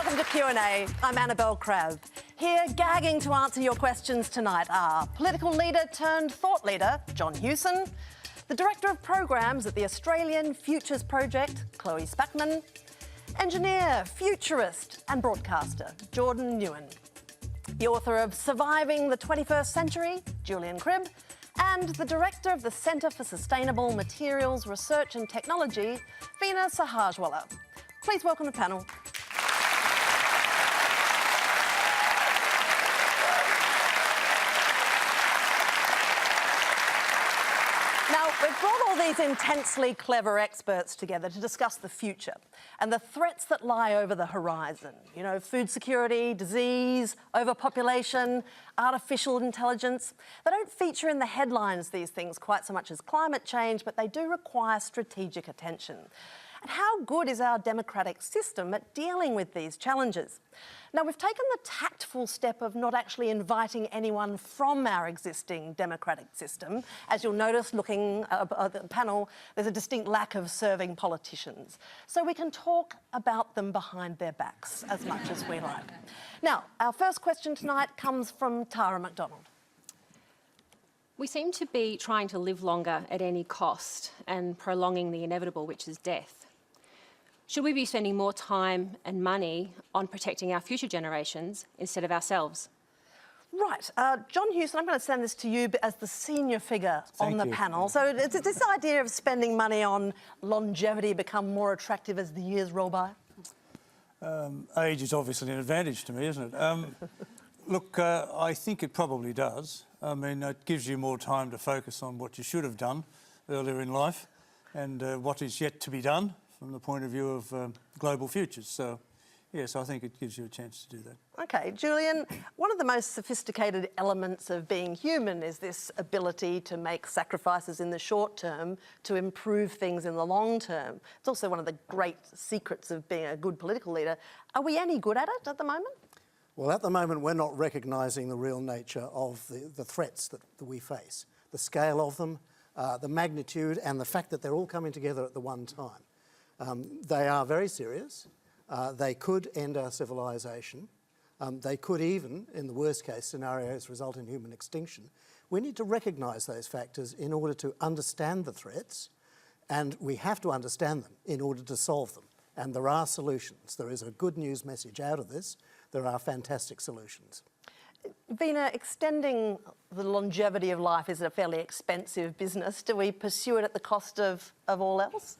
welcome to Q&A. I'm Annabel Crabb. Here, gagging to answer your questions tonight are political leader turned thought leader, John Hewson, the Director of Programs at the Australian Futures Project, Chloë Spackman, engineer, futurist and broadcaster, Nguyen, the author of Surviving the 21st Century, Julian Cribb, and the Director of the Centre for Sustainable Materials Research and Technology, Veena Sahajwalla. Please welcome the panel. Now, we've brought all these intensely clever experts together to discuss the future and the threats that lie over the horizon. You know, food security, disease, overpopulation, artificial intelligence. They don't feature in the headlines, these things, quite so much as climate change, but they do require strategic attention. And how good is our democratic system at dealing with these challenges? Now, we've taken the tactful step of not actually inviting anyone from our existing democratic system. As you'll notice, looking at the panel, there's a distinct lack of serving politicians. So we can talk about them behind their backs as much as we like. Now, our first question tonight comes from Tara McDonald. We seem to be trying to live longer at any cost and prolonging the inevitable, which is death. Should we be spending more time and money on protecting our future generations instead of ourselves? Right. John Hewson, I'm going to send this to you as the senior figure on the panel. So it's this idea of spending money on longevity become more attractive as the years roll by? Age is obviously an advantage to me, isn't it? Look, I think it probably does. I mean, it gives you more time to focus on what you should have done earlier in life and what is yet to be done from the point of view of global futures. So, yes, I think it gives you a chance to do that. OK, Julian, one of the most sophisticated elements of being human is this ability to make sacrifices in the short term to improve things in the long term. It's also one of the great secrets of being a good political leader. Are we any good at it at the moment? Well, at the moment, we're not recognising the real nature of the threats that we face, the scale of them, the magnitude and the fact that they're all coming together at the one time. They are very serious. They could end our civilization. They could even, in the worst case scenarios, result in human extinction. We need to recognise those factors in order to understand the threats, and we have to understand them in order to solve them. And there are solutions. There is a good news message out of this. There are fantastic solutions. Veena, extending the longevity of life is a fairly expensive business. Do we pursue it at the cost of all else?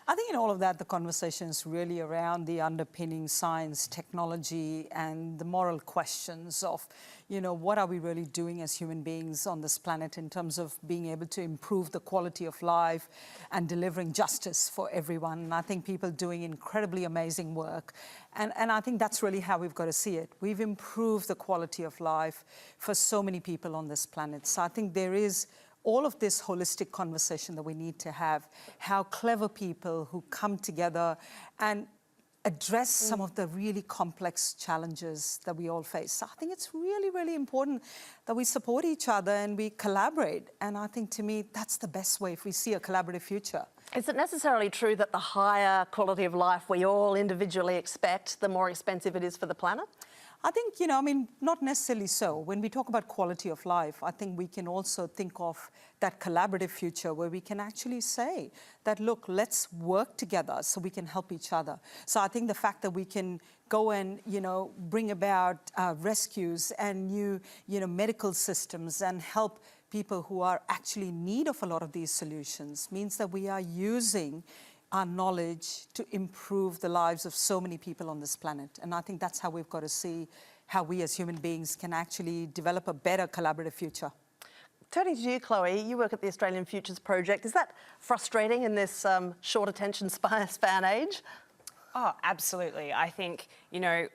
I think in all of that, the conversation is really around the underpinning science, technology, and the moral questions of, you know, what are we really doing as human beings on this planet in terms of being able to improve the quality of life and delivering justice for everyone. And I think people doing incredibly amazing work. And I think that's really how we've got to see it. We've improved the quality of life for so many people on this planet. So I think there is all of this holistic conversation that we need to have, how clever people who come together and address some of the really complex challenges that we all face. So I think it's really, really important that we support each other and we collaborate. And I think, to me, that's the best way if we see a collaborative future. Is it necessarily true that the higher quality of life we all individually expect, the more expensive it is for the planet? I think, you know, I mean, not necessarily so. When we talk about quality of life, I think we can also think of that collaborative future where we can actually say that, look, let's work together so we can help each other. So I think the fact that we can go and, you know, bring about rescues and new, you know, medical systems and help people who are actually in need of a lot of these solutions means that we are using our knowledge to improve the lives of so many people on this planet. And I think that's how we've got to see how we as human beings can actually develop a better collaborative future. Turning to you, Chloë, you work at the Australian Futures Project. Is that frustrating in this short attention span age? Oh, absolutely. I think, you know,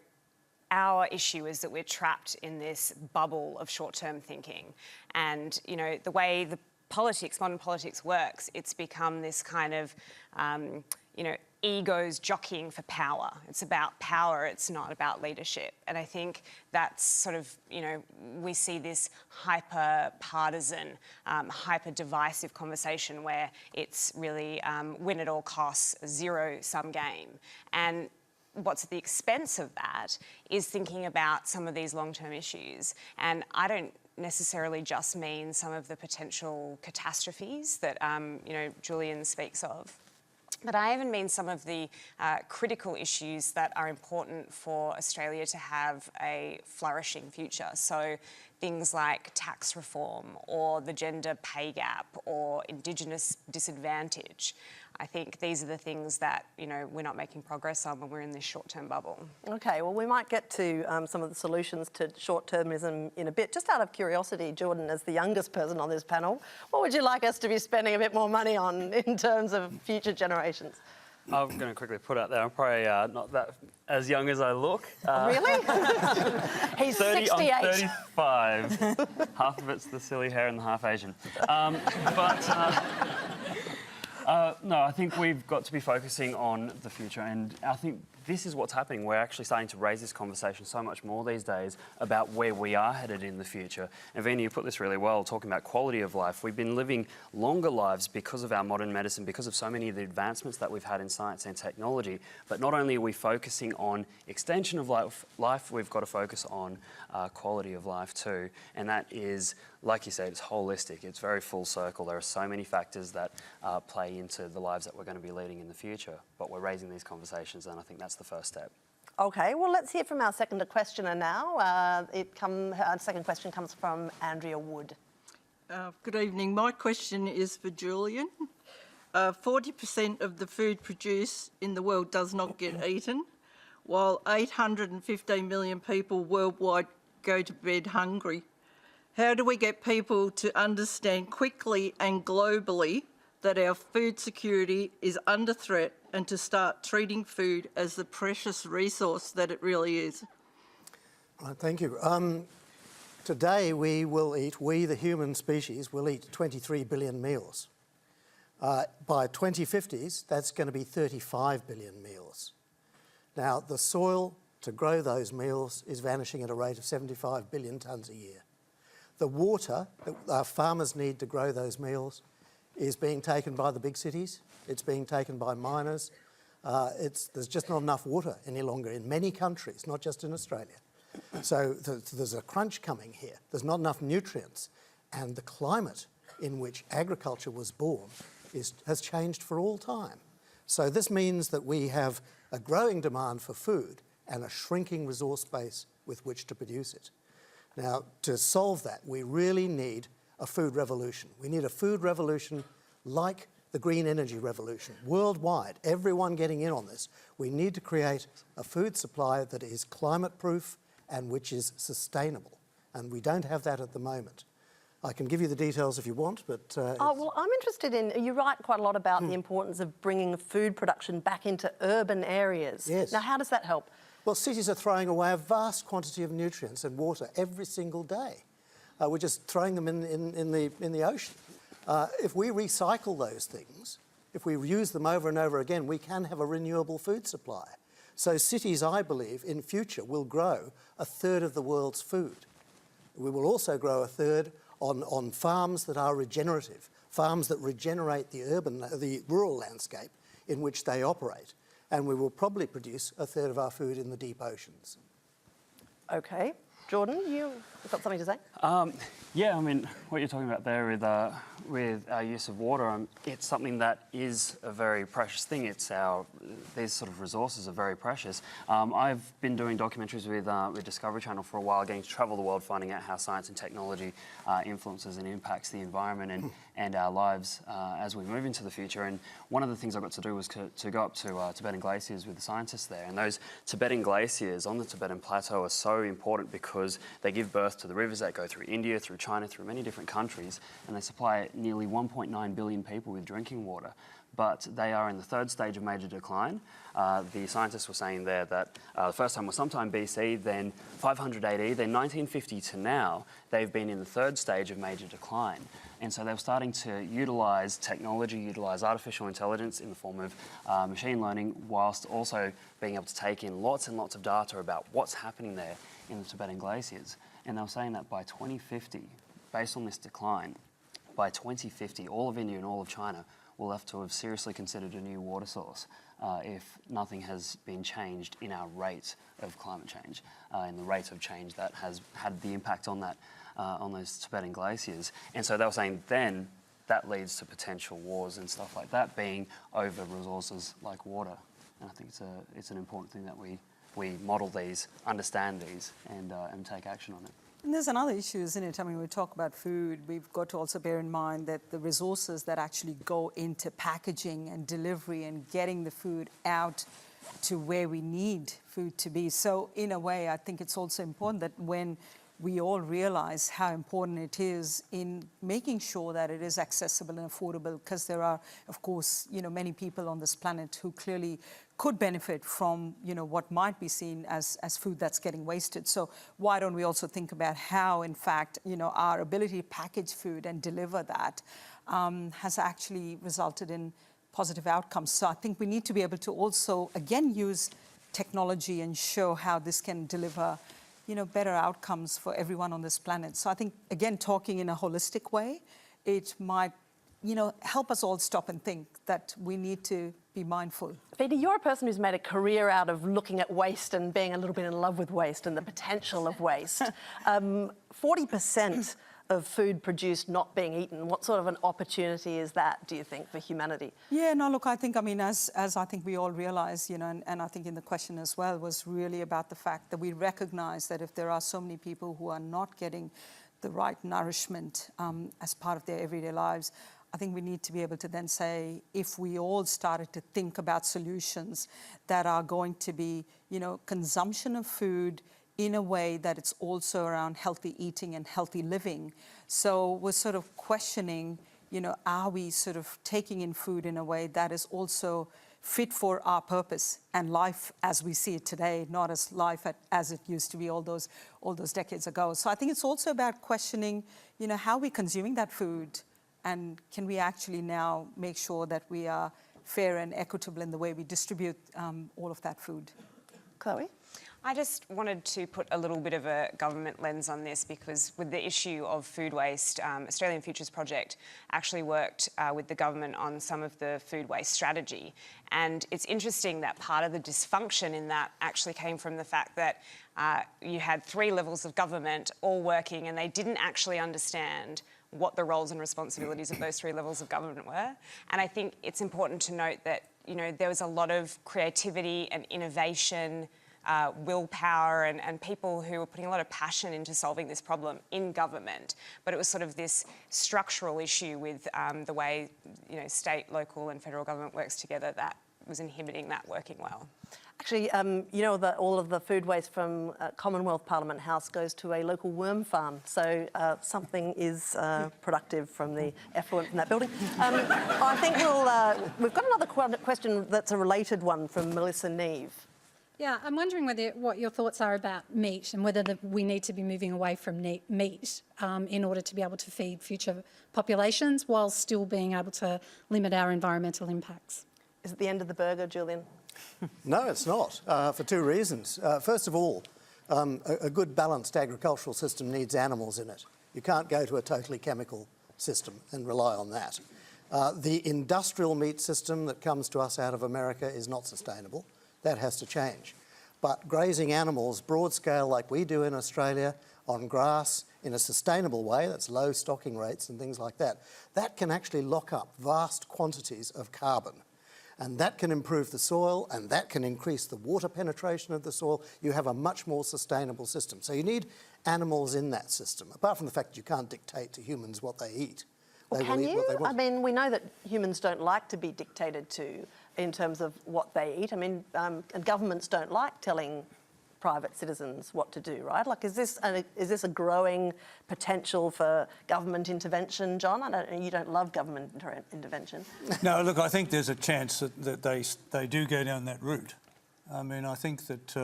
our issue is that we're trapped in this bubble of short-term thinking. And, you know, the way the modern politics works, it's become this kind of, you know, egos jockeying for power. It's about power, it's not about leadership. And I think that's sort of, you know, we see this hyper-partisan, hyper-divisive conversation where it's really win at all costs, zero-sum game. And what's at the expense of that is thinking about some of these long-term issues. And I don't necessarily just mean some of the potential catastrophes that, Julian speaks of. But I even mean some of the critical issues that are important for Australia to have a flourishing future. So things like tax reform or the gender pay gap or Indigenous disadvantage. I think these are the things that, we're not making progress on when we're in this short-term bubble. Okay, well, we might get to some of the solutions to short-termism in a bit. Just out of curiosity, Jordan, as the youngest person on this panel, what would you like us to be spending a bit more money on in terms of future generations? I'm going to quickly put out there, I'm probably not that as young as I look. Really? He's 68. I'm 35. Half of it's the silly hair and the half Asian. No, I think we've got to be focusing on the future, and I think this is what's happening. We're actually starting to raise this conversation so much more these days about where we are headed in the future. And Veena, you put this really well, talking about quality of life. We've been living longer lives because of our modern medicine, because of so many of the advancements that we've had in science and technology. But not only are we focusing on extension of life, we've got to focus on quality of life too. And that is, like you said, it's holistic. It's very full circle. There are so many factors that play into the lives that we're going to be leading in the future. But we're raising these conversations, and I think that's the first step. Okay, well, let's hear from our second questioner now. Our second question comes from Andrea Wood. Good evening. My question is for Julian. 40% of the food produced in the world does not get eaten, while 815 million people worldwide go to bed hungry. How do we get people to understand quickly and globally that our food security is under threat and to start treating food as the precious resource that it really is? Right, thank you. Today we, the human species, will eat 23 billion meals. By 2050s, that's going to be 35 billion meals. Now, the soil to grow those meals is vanishing at a rate of 75 billion tonnes a year. The water that our farmers need to grow those meals is being taken by the big cities. It's being taken by miners. There's just not enough water any longer in many countries, not just in Australia. So there's a crunch coming here. There's not enough nutrients. And the climate in which agriculture was born has changed for all time. So this means that we have a growing demand for food and a shrinking resource base with which to produce it. Now, to solve that, we really need a food revolution. We need a food revolution like the green energy revolution, worldwide, everyone getting in on this. We need to create a food supply that is climate-proof and which is sustainable. And we don't have that at the moment. I can give you the details if you want, but... well, I'm interested in... You write quite a lot about the importance of bringing food production back into urban areas. Yes. Now, how does that help? Well, cities are throwing away a vast quantity of nutrients and water every single day. We're just throwing them in the ocean. If we recycle those things, if we use them over and over again, we can have a renewable food supply. So cities, I believe, in future will grow a third of the world's food. We will also grow a third on farms that are regenerative, farms that regenerate the rural landscape in which they operate. And we will probably produce a third of our food in the deep oceans. Okay. Jordan, you've got something to say? Yeah, I mean, what you're talking about there with our use of water, it's something that is a very precious thing. These sort of resources are very precious. I've been doing documentaries with Discovery Channel for a while, getting to travel the world, finding out how science and technology influences and impacts the environment and our lives as we move into the future. And one of the things I got to do was to go up to Tibetan Glaciers with the scientists there. And those Tibetan glaciers on the Tibetan Plateau are so important because they give birth to the rivers that go through India, through China, through many different countries, and they supply nearly 1.9 billion people with drinking water. But they are in the third stage of major decline. The scientists were saying there that the first time was sometime BC, then 500 AD, then 1950 to now, they've been in the third stage of major decline. And so they were starting to utilise technology, utilise artificial intelligence in the form of machine learning, whilst also being able to take in lots and lots of data about what's happening there in the Tibetan glaciers. And they were saying that by 2050, based on this decline, by 2050, all of India and all of China will have to have seriously considered a new water source if nothing has been changed in our rate of climate change, in the rate of change that has had the impact on that, on those Tibetan glaciers. And so they were saying then that leads to potential wars and stuff like that, being over resources like water. And I think it's an important thing that we model these, understand these, and take action on it. And there's another issue, isn't it? I mean, when we talk about food, we've got to also bear in mind that the resources that actually go into packaging and delivery and getting the food out to where we need food to be. So in a way, I think it's also important that when we all realize how important it is in making sure that it is accessible and affordable, because there are, of course, many people on this planet who clearly could benefit from, what might be seen as food that's getting wasted. So why don't we also think about how, in fact, our ability to package food and deliver that has actually resulted in positive outcomes. So I think we need to be able to also, again, use technology and show how this can deliver better outcomes for everyone on this planet. So I think, again, talking in a holistic way, it might, help us all stop and think that we need to be mindful. Veena, you're a person who's made a career out of looking at waste and being a little bit in love with waste and the potential of waste. 40% of food produced not being eaten. What sort of an opportunity is that, do you think, for humanity? Yeah, no, look, I think, as I think we all realise, and I think in the question as well, was really about the fact that we recognise that if there are so many people who are not getting the right nourishment as part of their everyday lives, I think we need to be able to then say, if we all started to think about solutions that are going to be, consumption of food in a way that it's also around healthy eating and healthy living. So we're sort of questioning, are we sort of taking in food in a way that is also fit for our purpose and life as we see it today, not as life as it used to be all those decades ago. So I think it's also about questioning, how we're consuming that food, and can we actually now make sure that we are fair and equitable in the way we distribute all of that food. Chloë? I just wanted to put a little bit of a government lens on this, because with the issue of food waste, Australian Futures Project actually worked with the government on some of the food waste strategy. And it's interesting that part of the dysfunction in that actually came from the fact that you had 3 levels of government all working, and they didn't actually understand what the roles and responsibilities of those 3 levels of government were. And I think it's important to note that, there was a lot of creativity and innovation, willpower and people who were putting a lot of passion into solving this problem in government. But it was sort of this structural issue with the way, state, local and federal government works together that was inhibiting that working well. Actually, that all of the food waste from Commonwealth Parliament House goes to a local worm farm. So something is productive from the effluent from that building. I think we've got another question that's a related one from Melissa Neve. Yeah, I'm wondering what your thoughts are about meat and whether we need to be moving away from meat in order to be able to feed future populations while still being able to limit our environmental impacts. Is it the end of the burger, Julian? No, it's not, for 2 reasons. First of all, a good balanced agricultural system needs animals in it. You can't go to a totally chemical system and rely on that. The industrial meat system that comes to us out of America is not sustainable. That has to change. But grazing animals, broad scale like we do in Australia, on grass, in a sustainable way, that's low stocking rates and things like that, that can actually lock up vast quantities of carbon. And that can improve the soil, and that can increase the water penetration of the soil. You have a much more sustainable system. So you need animals in that system, apart from the fact that you can't dictate to humans what they eat. Well, can you? I mean, we know that humans don't like to be dictated to in terms of what they eat. I mean, and governments don't like telling private citizens what to do, right? Like, is this a growing potential for government intervention, John? You don't love government intervention. No, look, I think there's a chance that they do go down that route. I mean, I think that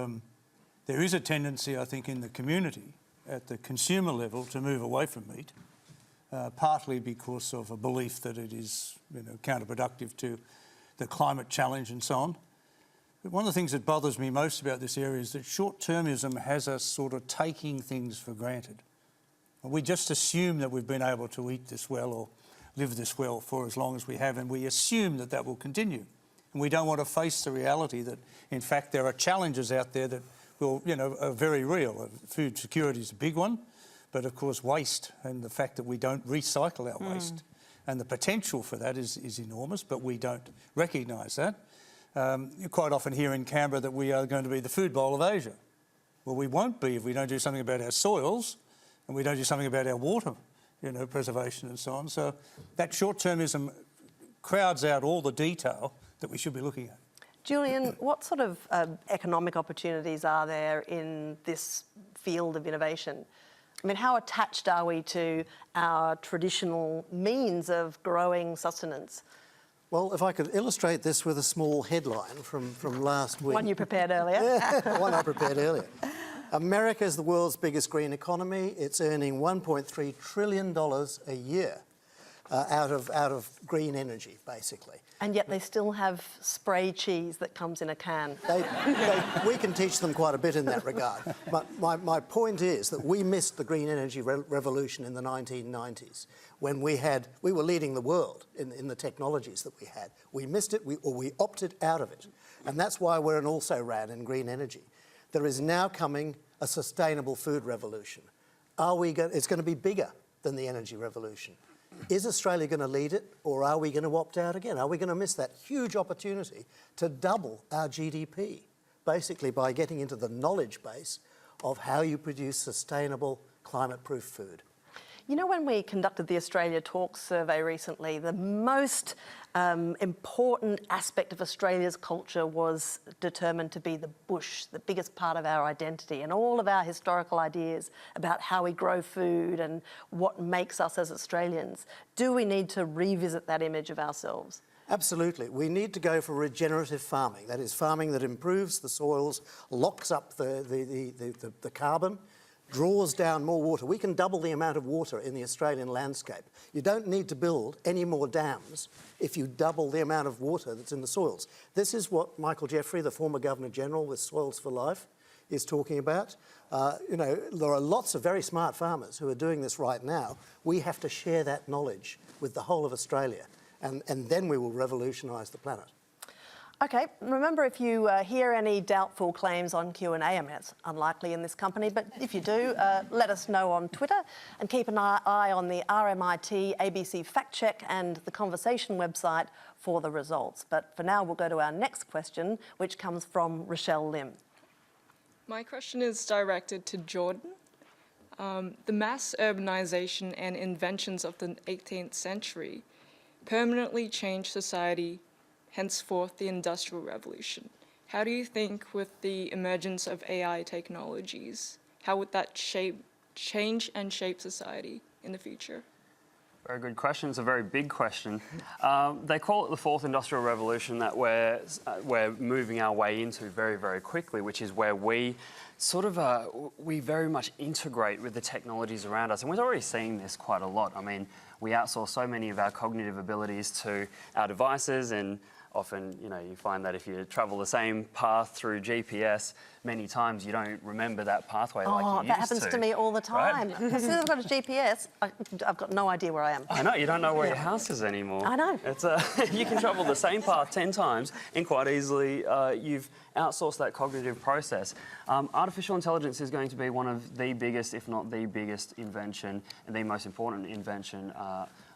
there is a tendency, I think, in the community at the consumer level to move away from meat, partly because of a belief that it is, counterproductive to the climate challenge and so on. But one of the things that bothers me most about this area is that short-termism has us sort of taking things for granted. We just assume that we've been able to eat this well or live this well for as long as we have, and we assume that that will continue. And we don't want to face the reality that, in fact, there are challenges out there that will, are very real. Food security is a big one, but of course waste and the fact that we don't recycle our waste and the potential for that is enormous, but we don't recognise that. You quite often hear in Canberra that we are going to be the food bowl of Asia. Well, we won't be if we don't do something about our soils and we don't do something about our water, preservation and so on. So that short-termism crowds out all the detail that we should be looking at. Julian, what sort of economic opportunities are there in this field of innovation? I mean, how attached are we to our traditional means of growing sustenance? Well, if I could illustrate this with a small headline from last week. One you prepared earlier. Yeah, one I prepared earlier. America is the world's biggest green economy. It's earning $1.3 trillion a year out of green energy, basically. And yet they still have spray cheese that comes in a can. We can teach them quite a bit in that regard. But my point is that we missed the green energy revolution in the 1990s when we were leading the world in the technologies that we had. We missed it, or we opted out of it. And that's why we're an also-ran in green energy. There is now coming a sustainable food revolution. It's going to be bigger than the energy revolution. Is Australia going to lead it, or are we going to opt out again? Are we going to miss that huge opportunity to double our GDP, basically by getting into the knowledge base of how you produce sustainable, climate-proof food? You know, when we conducted the Australia Talks survey recently, the most important aspect of Australia's culture was determined to be the bush, the biggest part of our identity, and all of our historical ideas about how we grow food and what makes us as Australians. Do we need to revisit that image of ourselves? Absolutely. We need to go for regenerative farming. That is farming that improves the soils, locks up the carbon, draws down more water. We can double the amount of water in the Australian landscape. You don't need to build any more dams if you double the amount of water that's in the soils. This is what Michael Jeffrey, the former Governor-General with Soils for Life, is talking about. There are lots of very smart farmers who are doing this right now. We have to share that knowledge with the whole of Australia, and then we will revolutionise the planet. Okay, remember, if you hear any doubtful claims on Q&A, I mean, it's unlikely in this company, but if you do, let us know on Twitter, and keep an eye on the RMIT ABC Fact Check and the Conversation website for the results. But for now, we'll go to our next question, which comes from Rochelle Lim. My question is directed to Jordan. The mass urbanisation and inventions of the 18th century permanently changed society, henceforth the Industrial Revolution. How do you think, with the emergence of AI technologies, how would that change and shape society in the future? Very good question. It's a very big question. They call it the fourth industrial revolution that we're moving our way into very, very quickly, which is where we sort of we very much integrate with the technologies around us, and we're already seeing this quite a lot. I mean, we outsource so many of our cognitive abilities to our devices, and often, you find that if you travel the same path through GPS many times, you don't remember that pathway like you used to. Oh, that happens to me all the time. Right? As soon as I've got a GPS, I've got no idea where I am. I know, you don't know where your house is anymore. I know. It's you can travel the same path 10 times and quite easily you've outsourced that cognitive process. Artificial intelligence is going to be one of the biggest, if not the biggest invention and the most important invention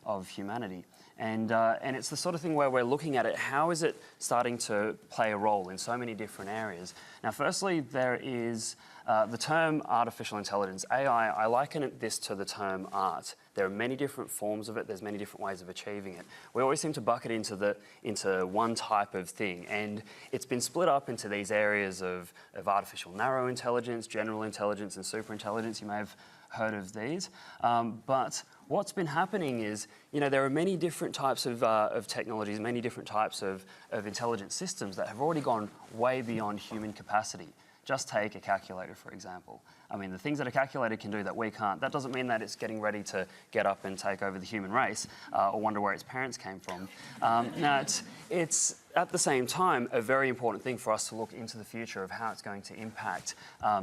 of humanity. And it's the sort of thing where we're looking at it, how is it starting to play a role in so many different areas? Now, firstly, there is the term artificial intelligence, AI, I liken this to the term art. There are many different forms of it, there's many different ways of achieving it. We always seem to bucket into one type of thing, and it's been split up into these areas of artificial narrow intelligence, general intelligence, and super intelligence. You may have heard of these, but what's been happening is, there are many different types of technologies, many different types of intelligent systems that have already gone way beyond human capacity. Just take a calculator, for example. I mean, the things that a calculator can do that we can't, that doesn't mean that it's getting ready to get up and take over the human race or wonder where its parents came from. Now, it's at the same time a very important thing for us to look into the future of how it's going to impact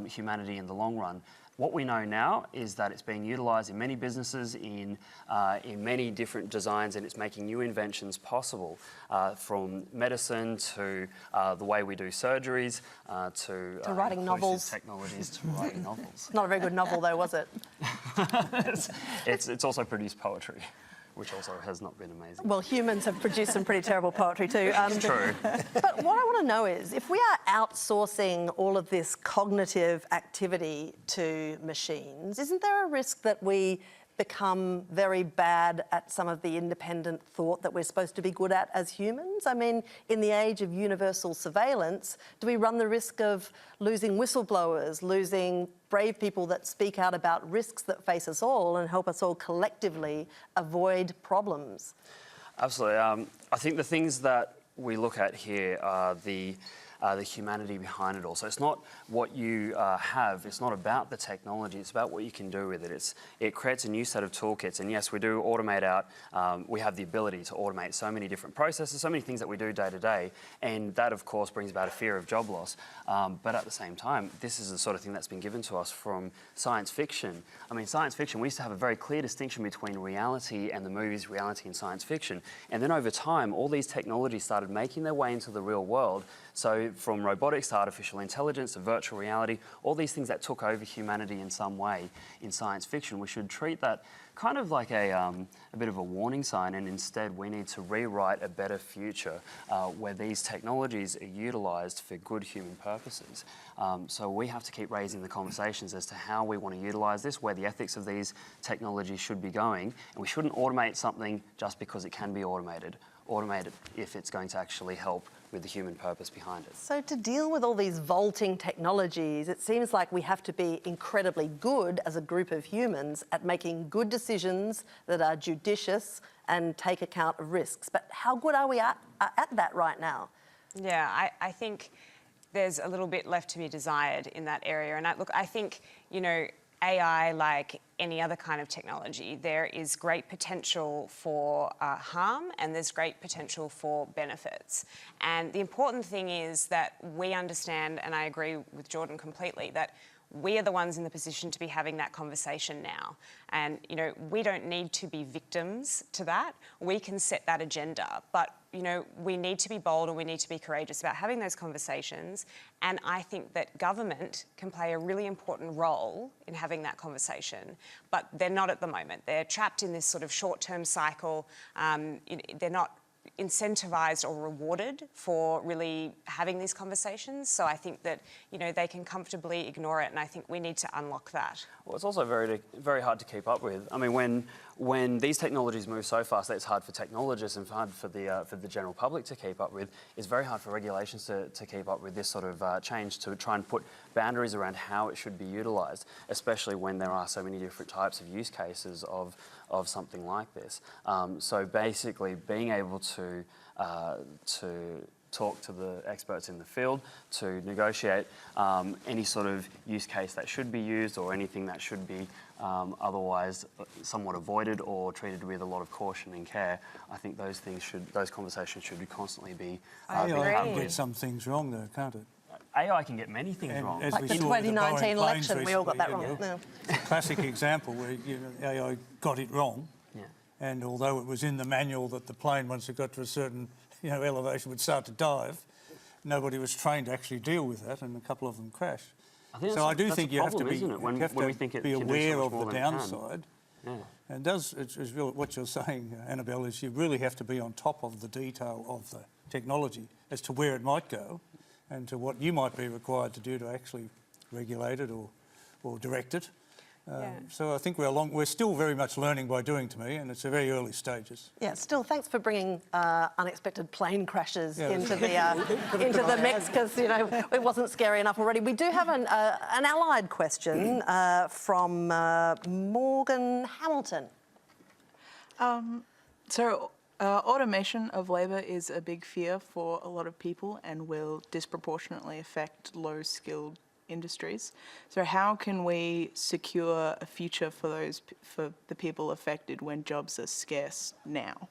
humanity in the long run. what we know now is that it's being utilised in many businesses, in many different designs, and it's making new inventions possible, from medicine to the way we do surgeries to writing novels. Technologies to writing novels. Not a very good novel, though, was it? It's also produced poetry, which also has not been amazing. Well, humans have produced some pretty terrible poetry too. True. But what I want to know is, if we are outsourcing all of this cognitive activity to machines, isn't there a risk that we become very bad at some of the independent thought that we're supposed to be good at as humans? I mean, in the age of universal surveillance, do we run the risk of losing whistleblowers, losing brave people that speak out about risks that face us all and help us all collectively avoid problems? Absolutely. I think the things that we look at here are the humanity behind it all. So it's not what you have, it's not about the technology, it's about what you can do with it. It creates a new set of toolkits, and yes, we do automate out, we have the ability to automate so many different processes, so many things that we do day to day, and that of course brings about a fear of job loss. But at the same time, this is the sort of thing that's been given to us from science fiction. I mean, science fiction, we used to have a very clear distinction between reality and the movies, reality and science fiction. And then over time, all these technologies started making their way into the real world. So from robotics to artificial intelligence to virtual reality, all these things that took over humanity in some way in science fiction, we should treat that kind of like a bit of a warning sign, and instead we need to rewrite a better future where these technologies are utilised for good human purposes. So we have to keep raising the conversations as to how we want to utilise this, where the ethics of these technologies should be going, and we shouldn't automate something just because it can be automated. Automate it if it's going to actually help with the human purpose behind it. So to deal with all these vaulting technologies, it seems like we have to be incredibly good as a group of humans at making good decisions that are judicious and take account of risks. But how good are we at that right now? Yeah, I think there's a little bit left to be desired in that area. And I think, you know, AI, like any other kind of technology, there is great potential for harm and there's great potential for benefits. And the important thing is that we understand, and I agree with Jordan completely, that we are the ones in the position to be having that conversation now. And, you know, we don't need to be victims to that. We can set that agenda. But, you know, we need to be bold and we need to be courageous about having those conversations. And I think that government can play a really important role in having that conversation. But they're not at the moment. They're trapped in this sort of short-term cycle. They're not incentivised or rewarded for really having these conversations. So I think that, you know, they can comfortably ignore it, and I think we need to unlock that. Well, it's also very hard to keep up with. I mean, when these technologies move so fast that it's hard for technologists and hard for the general public to keep up with, it's very hard for regulations to keep up with this sort of change, to try and put boundaries around how it should be utilised, especially when there are so many different types of use cases of something like this. So basically, being able to talk to the experts in the field, to negotiate any sort of use case that should be used or anything that should be otherwise somewhat avoided or treated with a lot of caution and care. I think those conversations should constantly be. AI can get some things wrong though, can't it? AI can get many things wrong. As Like we the saw with 2019 Boeing planes election, we all got that recently, wrong. No. It's a classic example where, you know, AI got it wrong. Yeah. And although it was in the manual that the plane, once it got to a certain, you know, elevation, would start to dive, nobody was trained to actually deal with that, and a couple of them crashed. I do think you have to be, isn't it? When we think it be can do so aware much of more the than it can. downside. Yeah. And it's really what you're saying, Annabel, is you really have to be on top of the detail of the technology as to where it might go and to what you might be required to do to actually regulate it or direct it. So I think we're still very much learning by doing, to me, and it's a very early stages. Yeah, still, thanks for bringing unexpected plane crashes into the mix, because, you know, it wasn't scary enough already. We do have an allied question from Morgan Hamilton. Automation of labour is a big fear for a lot of people and will disproportionately affect low-skilled industries. So how can we secure a future for the people affected when jobs are scarce now?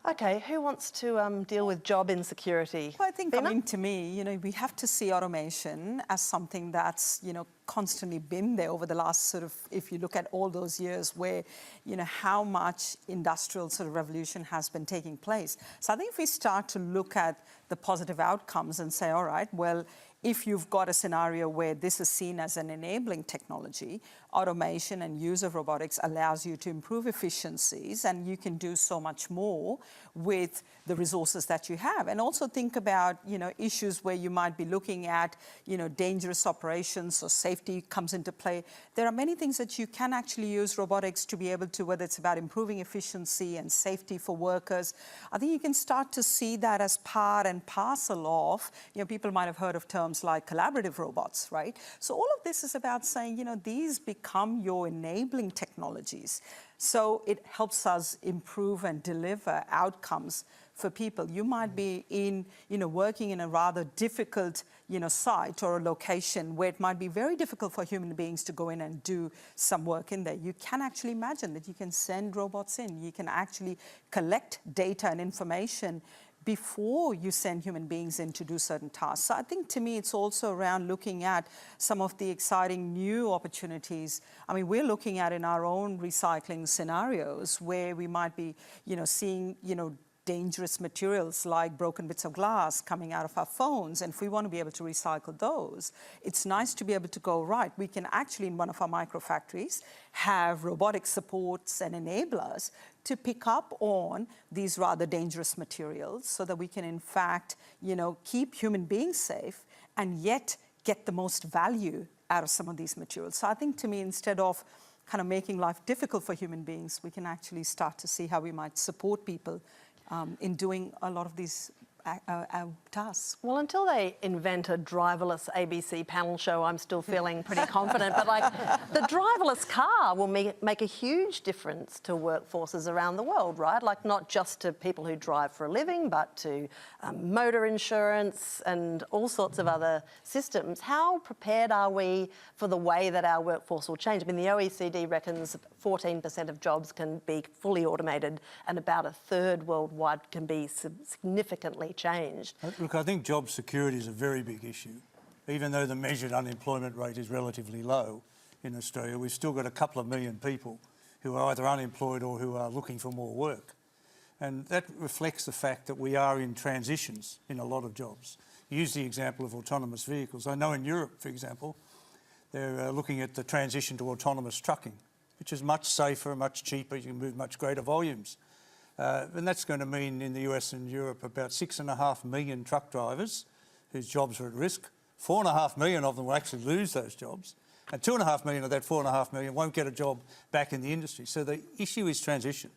Okay, who wants to deal with job insecurity? Well, I think, Veena? I mean, to me, you know, we have to see automation as something that's, you know, constantly been there over the last sort of, if you look at all those years where, you know, how much industrial sort of revolution has been taking place. So I think if we start to look at the positive outcomes and say, all right, well, if you've got a scenario where this is seen as an enabling technology, automation and use of robotics allows you to improve efficiencies, and you can do so much more with the resources that you have. And also think about, you know, issues where you might be looking at, you know, dangerous operations, so safety comes into play. There are many things that you can actually use robotics to be able to, whether it's about improving efficiency and safety for workers. I think you can start to see that as part and parcel of, you know, people might have heard of terms like collaborative robots, right? So all of this is about saying, you know, these become your enabling technologies. So it helps us improve and deliver outcomes for people. You might be in, you know, working in a rather difficult, you know, site or a location where it might be very difficult for human beings to go in and do some work in there. You can actually imagine that you can send robots in. You can actually collect data and information before you send human beings in to do certain tasks. So I think, to me, it's also around looking at some of the exciting new opportunities. I mean, we're looking at in our own recycling scenarios where we might be, you know, seeing, you know, dangerous materials like broken bits of glass coming out of our phones. And if we want to be able to recycle those, it's nice to be able to go, right, we can actually, in one of our microfactories, have robotic supports and enablers to pick up on these rather dangerous materials so that we can, in fact, you know, keep human beings safe and yet get the most value out of some of these materials. So I think, to me, instead of kind of making life difficult for human beings, we can actually start to see how we might support people in doing a lot of these tasks. Well, until they invent a driverless ABC panel show, I'm still feeling pretty confident. But like, the driverless car will make a huge difference to workforces around the world, right? Like, not just to people who drive for a living, but to motor insurance and all sorts of other systems. How prepared are we for the way that our workforce will change? I mean, the OECD reckons 14% of jobs can be fully automated and about a third worldwide can be significantly changed. Look, I think job security is a very big issue. Even though the measured unemployment rate is relatively low in Australia, we've still got a couple of million people who are either unemployed or who are looking for more work. And that reflects the fact that we are in transitions in a lot of jobs. Use the example of autonomous vehicles. I know in Europe, for example, they're looking at the transition to autonomous trucking, which is much safer, much cheaper, you can move much greater volumes. And that's going to mean in the US and Europe about 6.5 million truck drivers whose jobs are at risk. 4.5 million of them will actually lose those jobs. And 2.5 million of that 4.5 million won't get a job back in the industry. So the issue is transition.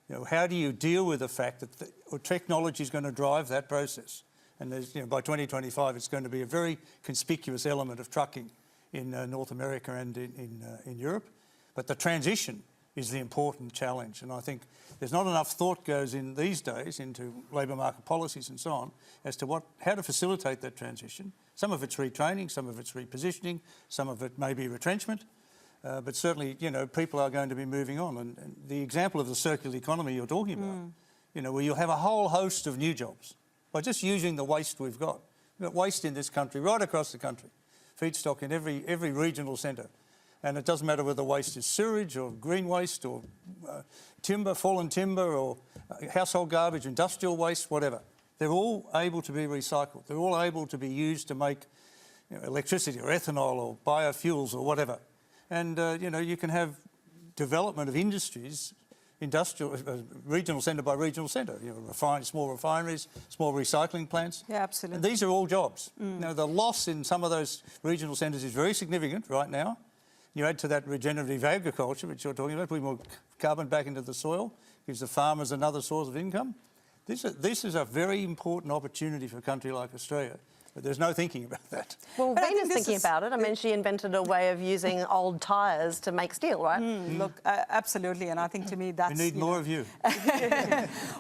You know, how do you deal with the fact that technology is going to drive that process? And there's, you know, by 2025, it's going to be a very conspicuous element of trucking in North America and in Europe. But the transition is the important challenge. And I think there's not enough thought goes in these days into labour market policies and so on as to how to facilitate that transition. Some of it's retraining, some of it's repositioning, some of it may be retrenchment. But certainly, you know, people are going to be moving on. And the example of the circular economy you're talking about, you know, where you'll have a whole host of new jobs by just using the waste we've got. We've got waste in this country, right across the country. Feedstock in every regional centre. And it doesn't matter whether the waste is sewage or green waste or timber, fallen timber or household garbage, industrial waste, whatever. They're all able to be recycled. They're all able to be used to make, you know, electricity or ethanol or biofuels or whatever. And, you know, you can have development of industries, industrial, regional centre by regional centre, you know, small refineries, small recycling plants. Yeah, absolutely. And these are all jobs. Now, the loss in some of those regional centres is very significant right now. You add to that regenerative agriculture, which you're talking about, putting more carbon back into the soil, gives the farmers another source of income. This is a very important opportunity for a country like Australia. But there's no thinking about that. Well, Veena's thinking about it. I mean, she invented a way of using old tyres to make steel, right? Look, absolutely, and I think, to me, that's... We need more of you.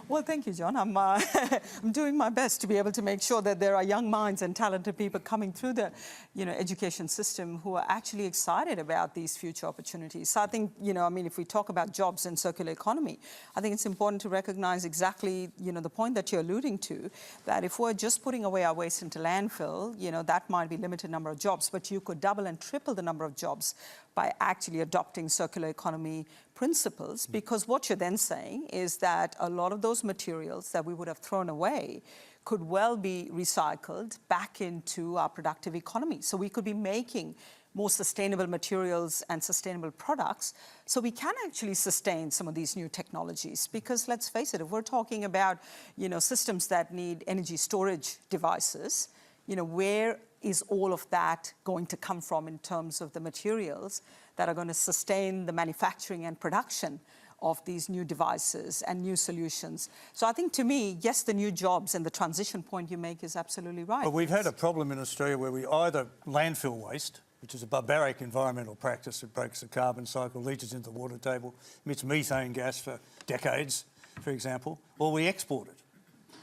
Well, thank you, John. I'm doing my best to be able to make sure that there are young minds and talented people coming through the, you know, education system who are actually excited about these future opportunities. So I think, you know, I mean, if we talk about jobs and circular economy, I think it's important to recognise exactly, you know, the point that you're alluding to, that if we're just putting away our waste into landfill, landfill, you know, that might be limited number of jobs, but you could double and triple the number of jobs by actually adopting circular economy principles, because what you're then saying is that a lot of those materials that we would have thrown away could well be recycled back into our productive economy. So we could be making more sustainable materials and sustainable products, so we can actually sustain some of these new technologies. Because let's face it, if we're talking about, you know, systems that need energy storage devices, you know, where is all of that going to come from in terms of the materials that are going to sustain the manufacturing and production of these new devices and new solutions? So I think, to me, yes, the new jobs and the transition point you make is absolutely right. But we've had a problem in Australia where we either landfill waste, which is a barbaric environmental practice that breaks the carbon cycle, leaches into the water table, emits methane gas for decades, for example, or we export it.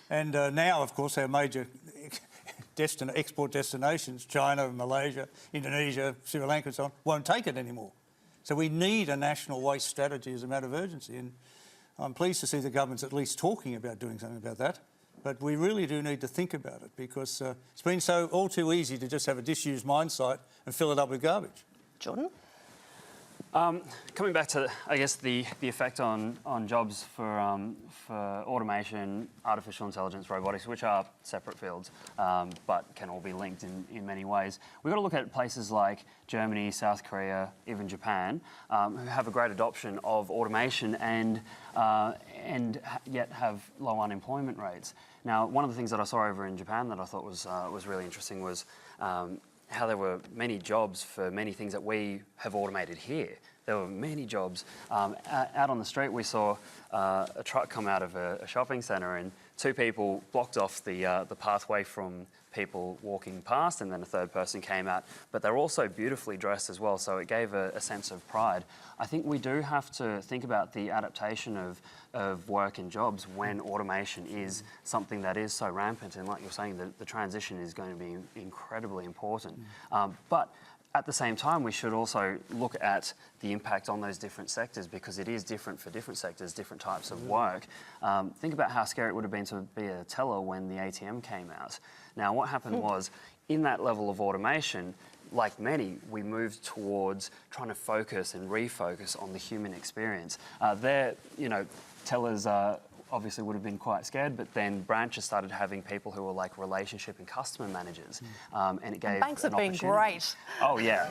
And now, of course, our major export destinations, China, Malaysia, Indonesia, Sri Lanka and so on, won't take it anymore. So we need a national waste strategy as a matter of urgency, and I'm pleased to see the government's at least talking about doing something about that. But we really do need to think about it, because it's been so all too easy to just have a disused mine site and fill it up with garbage. Jordan? Coming back to, I guess, the effect on jobs for automation, artificial intelligence, robotics, which are separate fields, but can all be linked in many ways. We've got to look at places like Germany, South Korea, even Japan, who have a great adoption of automation and yet have low unemployment rates. Now, one of the things that I saw over in Japan that I thought was really interesting was how there were many jobs for many things that we have automated here. There were many jobs. Out on the street, we saw a truck come out of a shopping centre, and two people blocked off the pathway from people walking past, and then a third person came out. But they're also beautifully dressed as well, so it gave a sense of pride. I think we do have to think about the adaptation of work and jobs when automation is something that is so rampant, and like you're saying, the transition is going to be incredibly important. But at the same time, we should also look at the impact on those different sectors, because it is different for different sectors, different types of work. Think about how scary it would have been to be a teller when the ATM came out. Now, what happened was, in that level of automation, like many, we moved towards trying to focus and refocus on the human experience. Tellers obviously would have been quite scared, but then branches started having people who were like relationship and customer managers, and it gave Banks have been opportunity. great. Oh, yeah.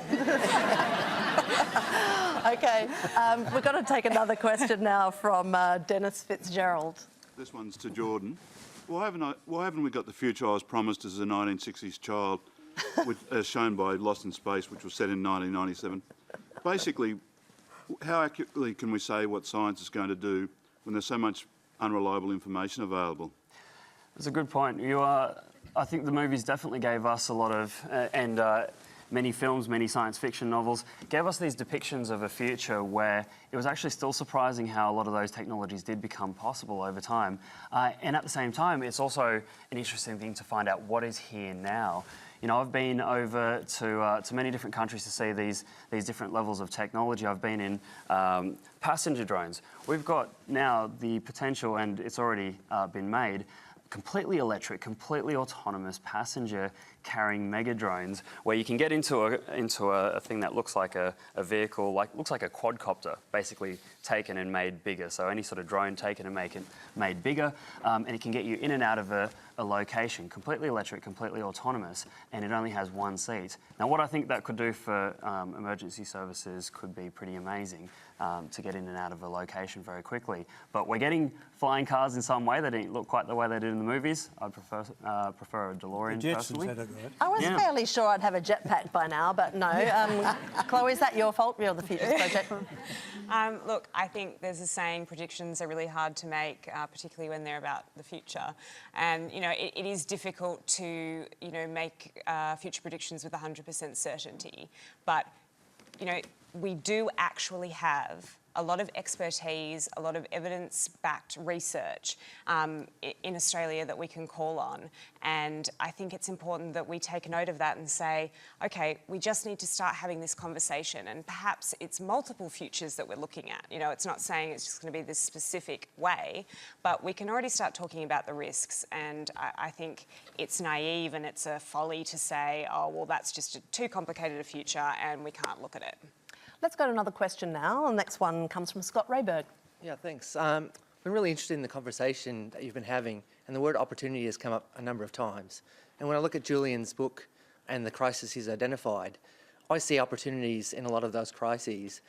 OK, we've got to take another question now from Dennis Fitzgerald. This one's to Jordan. Why haven't we got the future I was promised as a 1960s child, as shown by Lost in Space, which was set in 1997? Basically, how accurately can we say what science is going to do when there's so much unreliable information available? That's a good point. I think the movies definitely gave us a lot of, many films, many science fiction novels, gave us these depictions of a future where it was actually still surprising how a lot of those technologies did become possible over time. And at the same time, it's also an interesting thing to find out what is here now. You know, I've been over to many different countries to see these different levels of technology. I've been in passenger drones. We've got now the potential, and it's already been made, completely electric, completely autonomous passenger carrying mega drones, where you can get into a thing that looks like a vehicle, looks like a quadcopter, basically taken and made bigger. So any sort of drone taken and made bigger, and it can get you in and out of a location, completely electric, completely autonomous, and it only has one seat. Now, what I think that could do for emergency services could be pretty amazing, to get in and out of a location very quickly. But we're getting flying cars in some way. They didn't look quite the way they did in the movies. I'd prefer a DeLorean personally. I was fairly sure I'd have a jetpack by now, but no. Chloe, is that your fault? You're the Futurist project. Look, I think there's a saying, predictions are really hard to make, particularly when they're about the future. And, you know, it is difficult to, you know, make future predictions with 100% certainty. But, you know, we do actually have a lot of expertise, a lot of evidence-backed research in Australia that we can call on. And I think it's important that we take note of that and say, okay, we just need to start having this conversation. And perhaps it's multiple futures that we're looking at. You know, it's not saying it's just going to be this specific way, but we can already start talking about the risks. And I think it's naive and it's a folly to say, oh, well, that's just too complicated a future and we can't look at it. Let's go to another question now. The next one comes from Scott Rayberg. Yeah, thanks. I've been really interested in the conversation that you've been having, and the word opportunity has come up a number of times. And when I look at Julian's book and the crises he's identified, I see opportunities in a lot of those crises.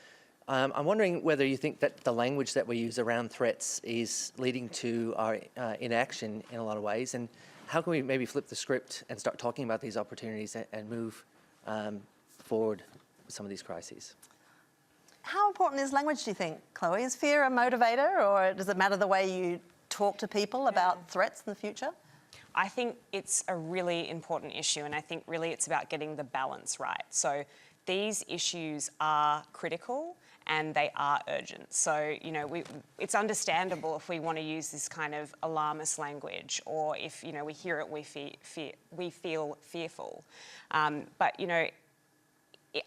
I'm wondering whether you think that the language that we use around threats is leading to our inaction in a lot of ways, and how can we maybe flip the script and start talking about these opportunities and move forward with some of these crises? How important is language, do you think, Chloë? Is fear a motivator, or does it matter the way you talk to people about threats in the future? I think it's a really important issue, and I think really it's about getting the balance right. So these issues are critical and they are urgent. So, you know, it's understandable if we want to use this kind of alarmist language, or if, you know, we hear it, we feel fearful. But, you know,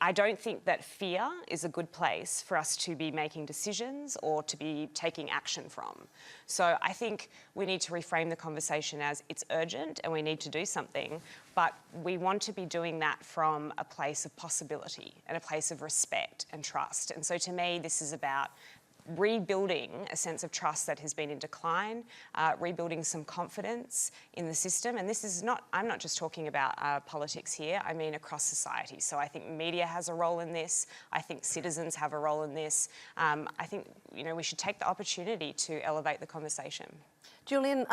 I don't think that fear is a good place for us to be making decisions or to be taking action from. So I think we need to reframe the conversation as it's urgent and we need to do something, but we want to be doing that from a place of possibility and a place of respect and trust. And so to me, this is about rebuilding a sense of trust that has been in decline, rebuilding some confidence in the system. And this is not, I'm not just talking about politics here, I mean across society. So I think media has a role in this. I think citizens have a role in this. I think, you know, we should take the opportunity to elevate the conversation. Julian,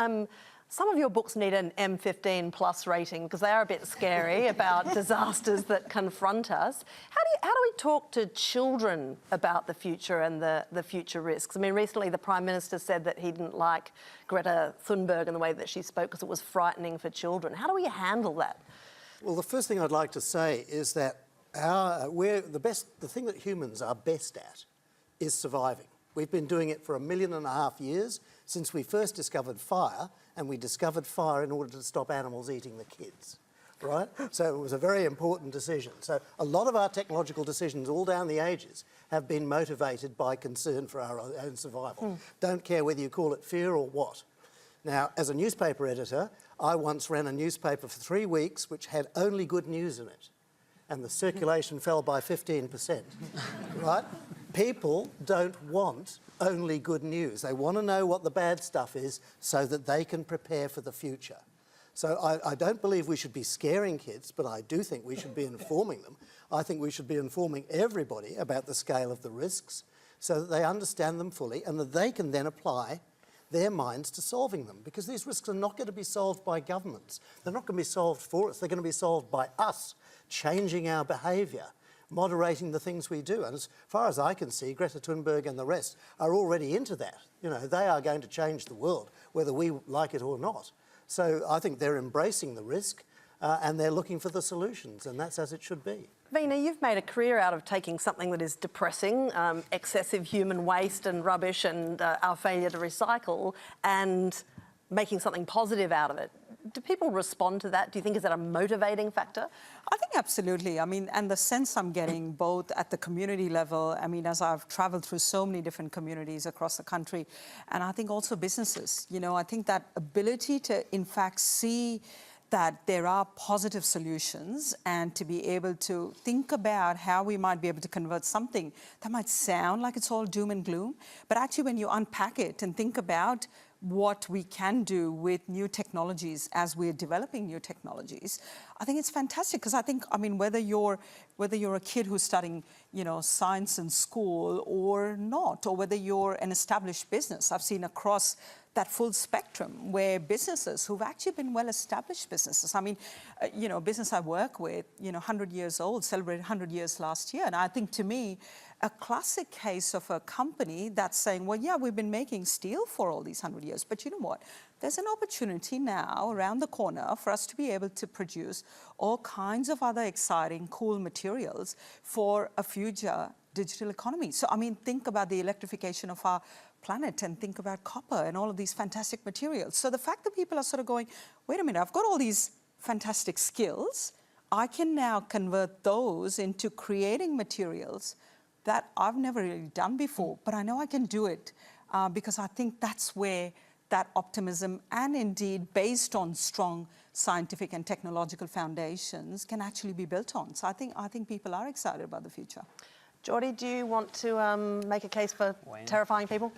some of your books need an M15 plus rating because they are a bit scary about disasters that confront us. How do we talk to children about the future and the future risks? I mean, recently the Prime Minister said that he didn't like Greta Thunberg and the way that she spoke because it was frightening for children. How do we handle that? Well, the first thing I'd like to say is that the thing that humans are best at is surviving. We've been doing it for 1.5 million years since we first discovered fire, and we discovered fire in order to stop animals eating the kids, right? So it was a very important decision. So a lot of our technological decisions all down the ages have been motivated by concern for our own survival. Don't care whether you call it fear or what. Now, as a newspaper editor, I once ran a newspaper for 3 weeks which had only good news in it, and the circulation fell by 15%, right? People don't want only good news. They want to know what the bad stuff is so that they can prepare for the future. So I don't believe we should be scaring kids, but I do think we should be informing them. I think we should be informing everybody about the scale of the risks so that they understand them fully and that they can then apply their minds to solving them, because these risks are not going to be solved by governments. They're not going to be solved for us. They're going to be solved by us changing our behaviour, moderating the things we do. And as far as I can see, Greta Thunberg and the rest are already into that. You know, they are going to change the world, whether we like it or not. So I think they're embracing the risk and they're looking for the solutions, and that's as it should be. Veena, you've made a career out of taking something that is depressing, excessive human waste and rubbish and our failure to recycle, and making something positive out of it. Do people respond to that? Do you think is that a motivating factor? I think absolutely. I mean, and the sense I'm getting both at the community level, I mean, as I've traveled through so many different communities across the country, and I think also businesses, you know, I think that ability to in fact see that there are positive solutions and to be able to think about how we might be able to convert something that might sound like it's all doom and gloom, but actually when you unpack it and think about what we can do with new technologies as we're developing new technologies, I think it's fantastic, because I think, I mean, whether you're a kid who's studying, you know, science in school or not, or whether you're an established business, I've seen across that full spectrum where businesses who've actually been well-established businesses, I mean, you know, business I work with, you know, 100 years old, celebrated 100 years last year. And I think to me, a classic case of a company that's saying, well, yeah, we've been making steel for all these 100 years, but you know what? There's an opportunity now around the corner for us to be able to produce all kinds of other exciting, cool materials for a future digital economy. So, I mean, think about the electrification of our planet and think about copper and all of these fantastic materials. So the fact that people are sort of going, wait a minute, I've got all these fantastic skills, I can now convert those into creating materials that I've never really done before, but I know I can do it because I think that's where that optimism and indeed based on strong scientific and technological foundations can actually be built on. So I think people are excited about the future. Geordie, do you want to make a case for terrifying people?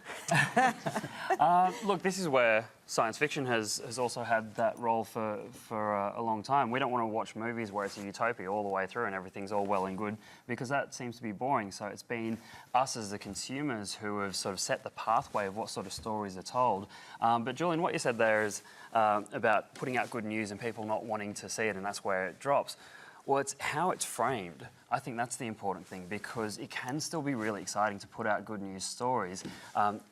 Look, this is where science fiction has also had that role for a long time. We don't want to watch movies where it's a utopia all the way through and everything's all well and good, because that seems to be boring. So it's been us as the consumers who have sort of set the pathway of what sort of stories are told. But Julian, what you said there is about putting out good news and people not wanting to see it, and that's where it drops. Well, it's how it's framed. I think that's the important thing, because it can still be really exciting to put out good news stories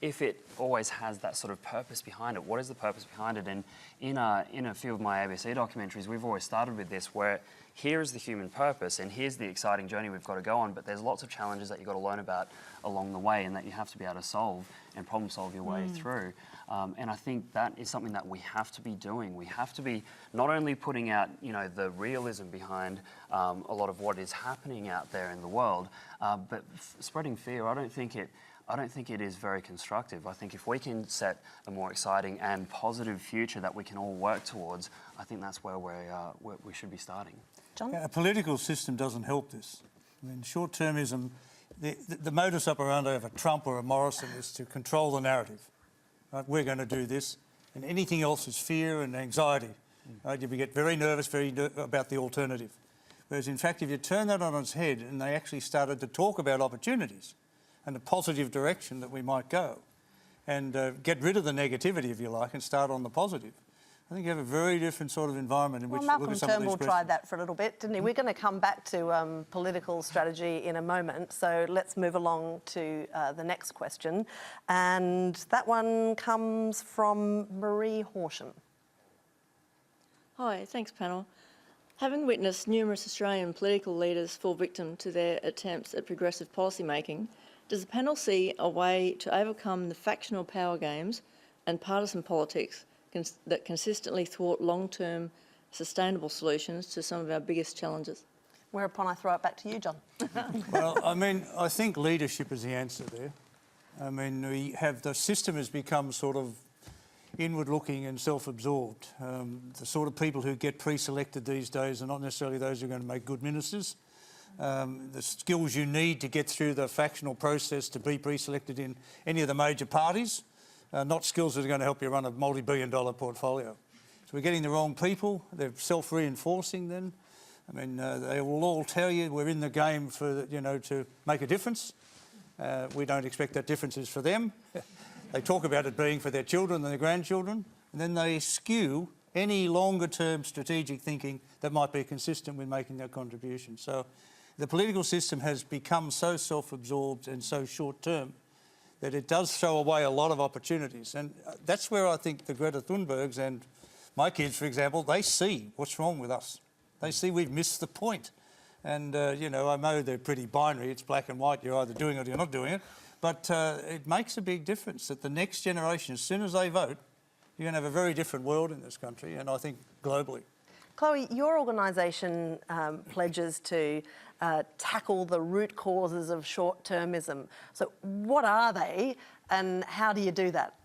if it always has that sort of purpose behind it. What is the purpose behind it? And in a few of my ABC documentaries, we've always started with this, where here is the human purpose and here's the exciting journey we've got to go on, but there's lots of challenges that you've got to learn about along the way and that you have to be able to solve and problem solve your way through. And I think that is something that we have to be doing. We have to be not only putting out, you know, the realism behind a lot of what is happening out there in the world, but spreading fear. I don't think it is very constructive. I think if we can set a more exciting and positive future that we can all work towards, I think that's where we should be starting. John? A political system doesn't help this. I mean, short-termism, the modus operandi of a Trump or a Morrison is to control the narrative. Right? We're going to do this, and anything else is fear and anxiety. Right? You get very nervous about the alternative. Whereas, in fact, if you turn that on its head and they actually started to talk about opportunities and the positive direction that we might go, and get rid of the negativity, if you like, and start on the positive, I think you have a very different sort of environment in which to look at some of these Malcolm Turnbull questions. tried that for a little bit, didn't he? We're going to come back to political strategy in a moment, so let's move along to the next question. And that one comes from Marie Horsham. Hi, thanks panel. Having witnessed numerous Australian political leaders fall victim to their attempts at progressive policy making, does the panel see a way to overcome the factional power games and partisan politics that consistently thwart long-term sustainable solutions to some of our biggest challenges? Whereupon I throw it back to you, John. Well, I mean, I think leadership is the answer there. I mean, the system has become sort of inward-looking and self-absorbed. The sort of people who get pre-selected these days are not necessarily those who are going to make good ministers. The skills you need to get through the factional process to be pre-selected in any of the major parties are not skills that are going to help you run a multi-billion-dollar portfolio. So we're getting the wrong people. They're self-reinforcing then. I mean, they will all tell you we're in the game for, you know, to make a difference. We don't expect that difference is for them. They talk about it being for their children and their grandchildren, and then they skew any longer-term strategic thinking that might be consistent with making that contribution. So the political system has become so self-absorbed and so short-term that it does throw away a lot of opportunities. And that's where I think the Greta Thunbergs and my kids, for example, they see what's wrong with us. They see we've missed the point. And, you know, I know they're pretty binary. It's black and white. You're either doing it or you're not doing it. But it makes a big difference that the next generation, as soon as they vote, you're going to have a very different world in this country, and I think globally. Chloë, your organisation pledges to tackle the root causes of short-termism. So what are they and how do you do that?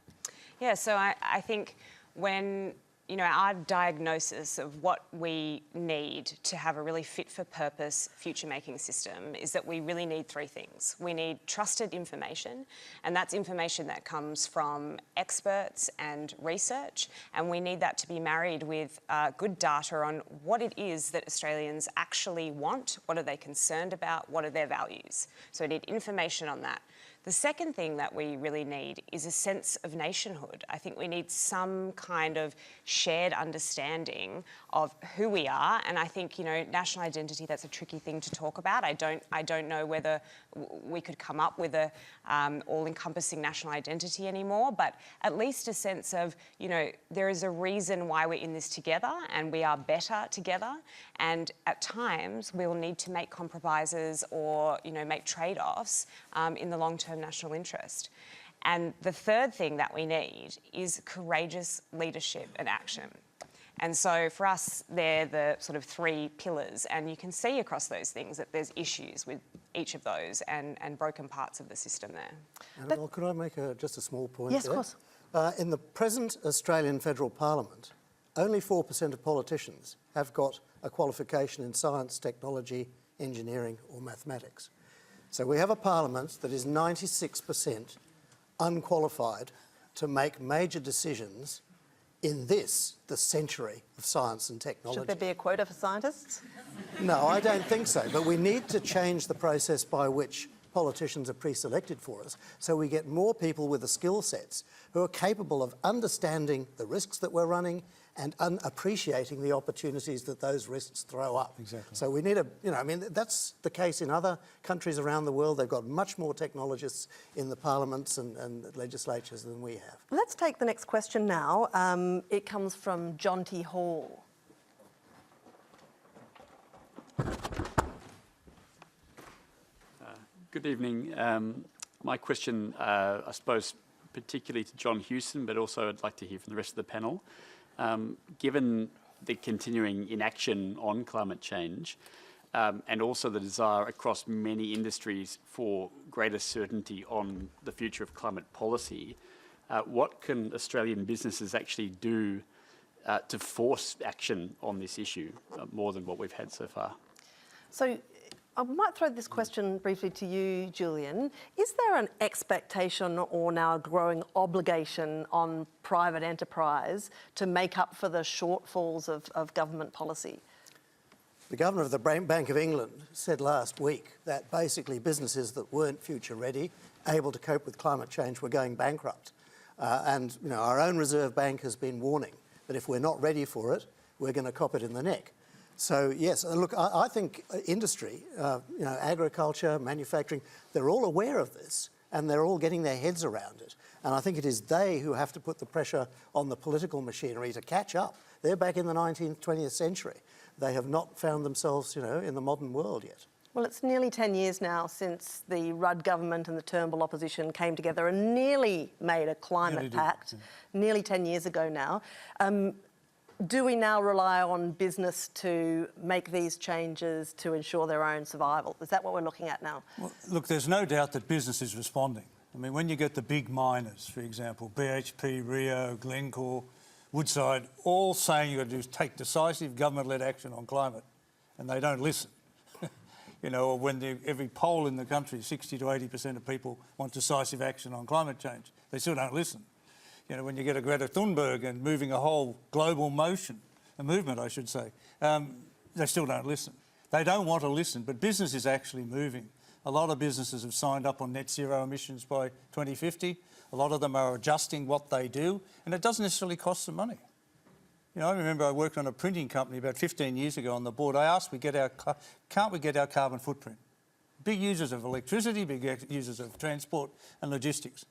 Yeah, so I think when, you know, our diagnosis of what we need to have a really fit-for-purpose future-making system is that we really need three things. We need trusted information, and that's information that comes from experts and research, and we need that to be married with good data on what it is that Australians actually want, what are they concerned about, what are their values. So we need information on that. The second thing that we really need is a sense of nationhood. I think we need some kind of shared understanding of who we are, and I think, you know, national identity, that's a tricky thing to talk about. I don't know whether we could come up with a all-encompassing national identity anymore, but at least a sense of, you know, there is a reason why we're in this together and we are better together, and at times we'll need to make compromises or, you know, make trade-offs in the long-term national interest. And the third thing that we need is courageous leadership and action. And so for us, they're the sort of three pillars, and you can see across those things that there's issues with each of those and broken parts of the system there. Annabel, could I make just a small point Yes, there? of course. In the present Australian Federal Parliament, only 4% of politicians have got a qualification in science, technology, engineering or mathematics. So we have a parliament that is 96% unqualified to make major decisions in this, the century of science and technology. Should there be a quota for scientists? No, I don't think so. But we need to change the process by which politicians are pre-selected for us, so we get more people with the skill sets who are capable of understanding the risks that we're running and appreciating the opportunities that those risks throw up. Exactly. So we need I mean, that's the case in other countries around the world. They've got much more technologists in the parliaments and legislatures than we have. Let's take the next question now. It comes from John T. Hall. Good evening. My question, I suppose, particularly to John Hewson, but also I'd like to hear from the rest of the panel. Given the continuing inaction on climate change and also the desire across many industries for greater certainty on the future of climate policy, what can Australian businesses actually do to force action on this issue more than what we've had so far? So I might throw this question briefly to you, Julian. Is there an expectation or now a growing obligation on private enterprise to make up for the shortfalls of government policy? The Governor of the Bank of England said last week that basically businesses that weren't future ready, able to cope with climate change, were going bankrupt. And you know, our own Reserve Bank has been warning that if we're not ready for it, we're going to cop it in the neck. So yes, look, I think industry, you know, agriculture, manufacturing, they're all aware of this and they're all getting their heads around it. And I think it is they who have to put the pressure on the political machinery to catch up. They're back in the 19th, 20th century. They have not found themselves, you know, in the modern world yet. Well, it's nearly 10 years now since the Rudd government and the Turnbull opposition came together and nearly made a climate pact. Nearly 10 years ago now. Do we now rely on business to make these changes to ensure their own survival? Is that what we're looking at now? Well, look, there's no doubt that business is responding. I mean, when you get the big miners, for example, BHP, Rio, Glencore, Woodside, all saying you've got to do is take decisive government-led action on climate, and they don't listen. You know, or when every poll in the country, 60 to 80% of people want decisive action on climate change, they still don't listen. You know, when you get a Greta Thunberg and moving a whole global movement, I should say, they still don't listen. They don't want to listen, but business is actually moving. A lot of businesses have signed up on net zero emissions by 2050. A lot of them are adjusting what they do, and it doesn't necessarily cost them money. You know, I remember I worked on a printing company about 15 years ago on the board. I asked, can't we get our carbon footprint? Big users of electricity, big users of transport and logistics.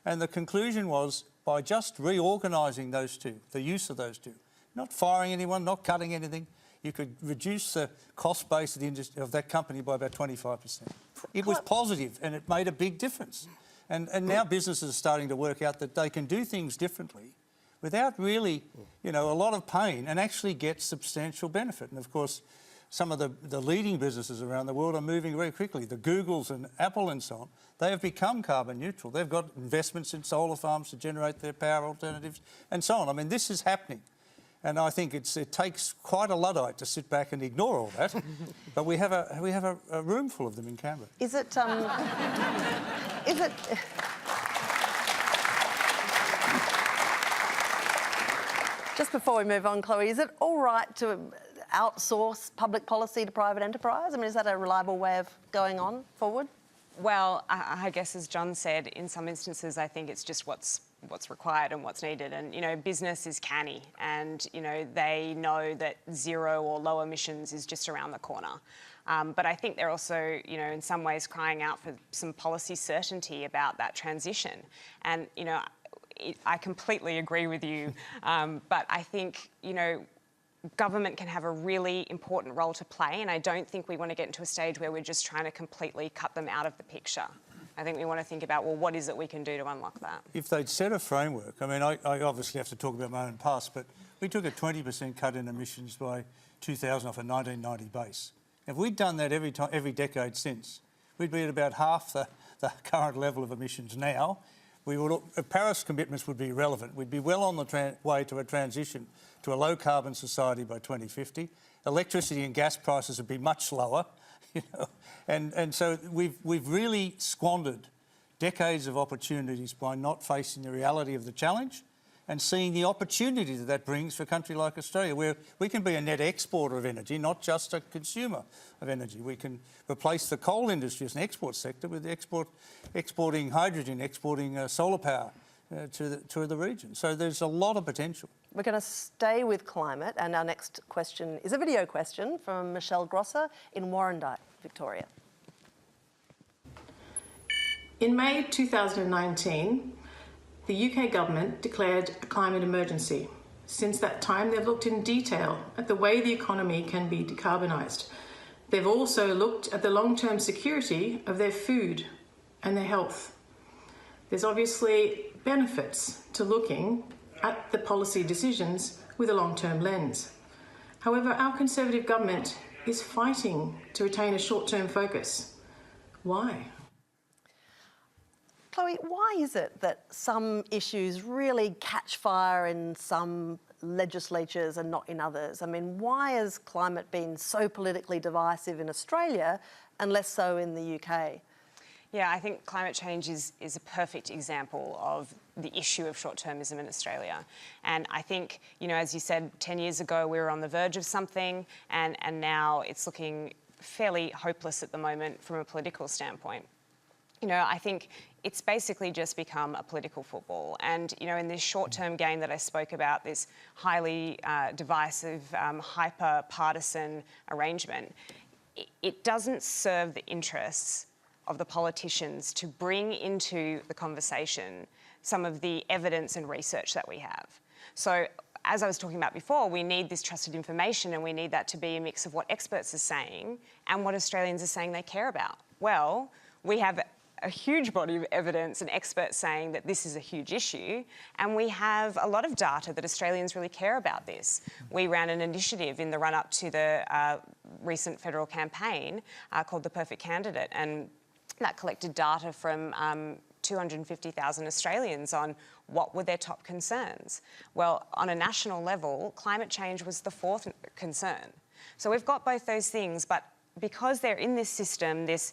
And the conclusion was, by just reorganising those two, the use of those two, not firing anyone, not cutting anything, you could reduce the cost base of, the industry, of that company by about 25%. It was positive and it made a big difference. And now businesses are starting to work out that they can do things differently without really, you know, a lot of pain and actually get substantial benefit. And of course, some of the leading businesses around the world are moving very quickly. The Googles and Apple and so on, they have become carbon neutral. They've got investments in solar farms to generate their power alternatives and so on. I mean, this is happening. And I think it takes quite a Luddite to sit back and ignore all that. But we have a room full of them in Canberra. Is it... Just before we move on, Chloë, is it all right to outsource public policy to private enterprise? I mean, is that a reliable way of going on forward? Well, I guess as John said, in some instances, I think it's just what's required and what's needed. And, you know, business is canny and, you know, they know that zero or low emissions is just around the corner. But I think they're also, you know, in some ways crying out for some policy certainty about that transition. And, you know, I completely agree with you. But I think, you know, government can have a really important role to play, and I don't think we want to get into a stage where we're just trying to completely cut them out of the picture. I think we want to think about, well, what is it we can do to unlock that? If they'd set a framework, I mean, I obviously have to talk about my own past, but we took a 20% cut in emissions by 2000 off a 1990 base. If we'd done that every decade since, we'd be at about half the current level of emissions now. Paris commitments would be irrelevant. We'd be well on the way to a transition to a low-carbon society by 2050. Electricity and gas prices would be much lower, you know, and so we've really squandered decades of opportunities by not facing the reality of the challenge and seeing the opportunity that brings for a country like Australia, where we can be a net exporter of energy, not just a consumer of energy. We can replace the coal industry as an export sector with exporting hydrogen, exporting solar power to the region. So there's a lot of potential. We're going to stay with climate, and our next question is a video question from Michelle Grosser in Warrandyte, Victoria. In May 2019, the UK government declared a climate emergency. Since that time, they've looked in detail at the way the economy can be decarbonised. They've also looked at the long-term security of their food and their health. There's obviously benefits to looking at the policy decisions with a long-term lens. However, our Conservative government is fighting to retain a short-term focus. Why? Chloë, why is it that some issues really catch fire in some legislatures and not in others? I mean, why has climate been so politically divisive in Australia and less so in the UK? Yeah, I think climate change is a perfect example of the issue of short-termism in Australia. And I think, you know, as you said, 10 years ago we were on the verge of something, and now it's looking fairly hopeless at the moment from a political standpoint. You know, I think it's basically just become a political football. And, you know, in this short-term game that I spoke about, this highly divisive, hyper-partisan arrangement, it doesn't serve the interests of the politicians to bring into the conversation some of the evidence and research that we have. So, as I was talking about before, we need this trusted information, and we need that to be a mix of what experts are saying and what Australians are saying they care about. Well, we have a huge body of evidence and experts saying that this is a huge issue, and we have a lot of data that Australians really care about this. We ran an initiative in the run-up to the recent federal campaign called The Perfect Candidate, and that collected data from 250,000 Australians on what were their top concerns. Well, on a national level, climate change was the fourth concern. So we've got both those things, but because they're in this system, this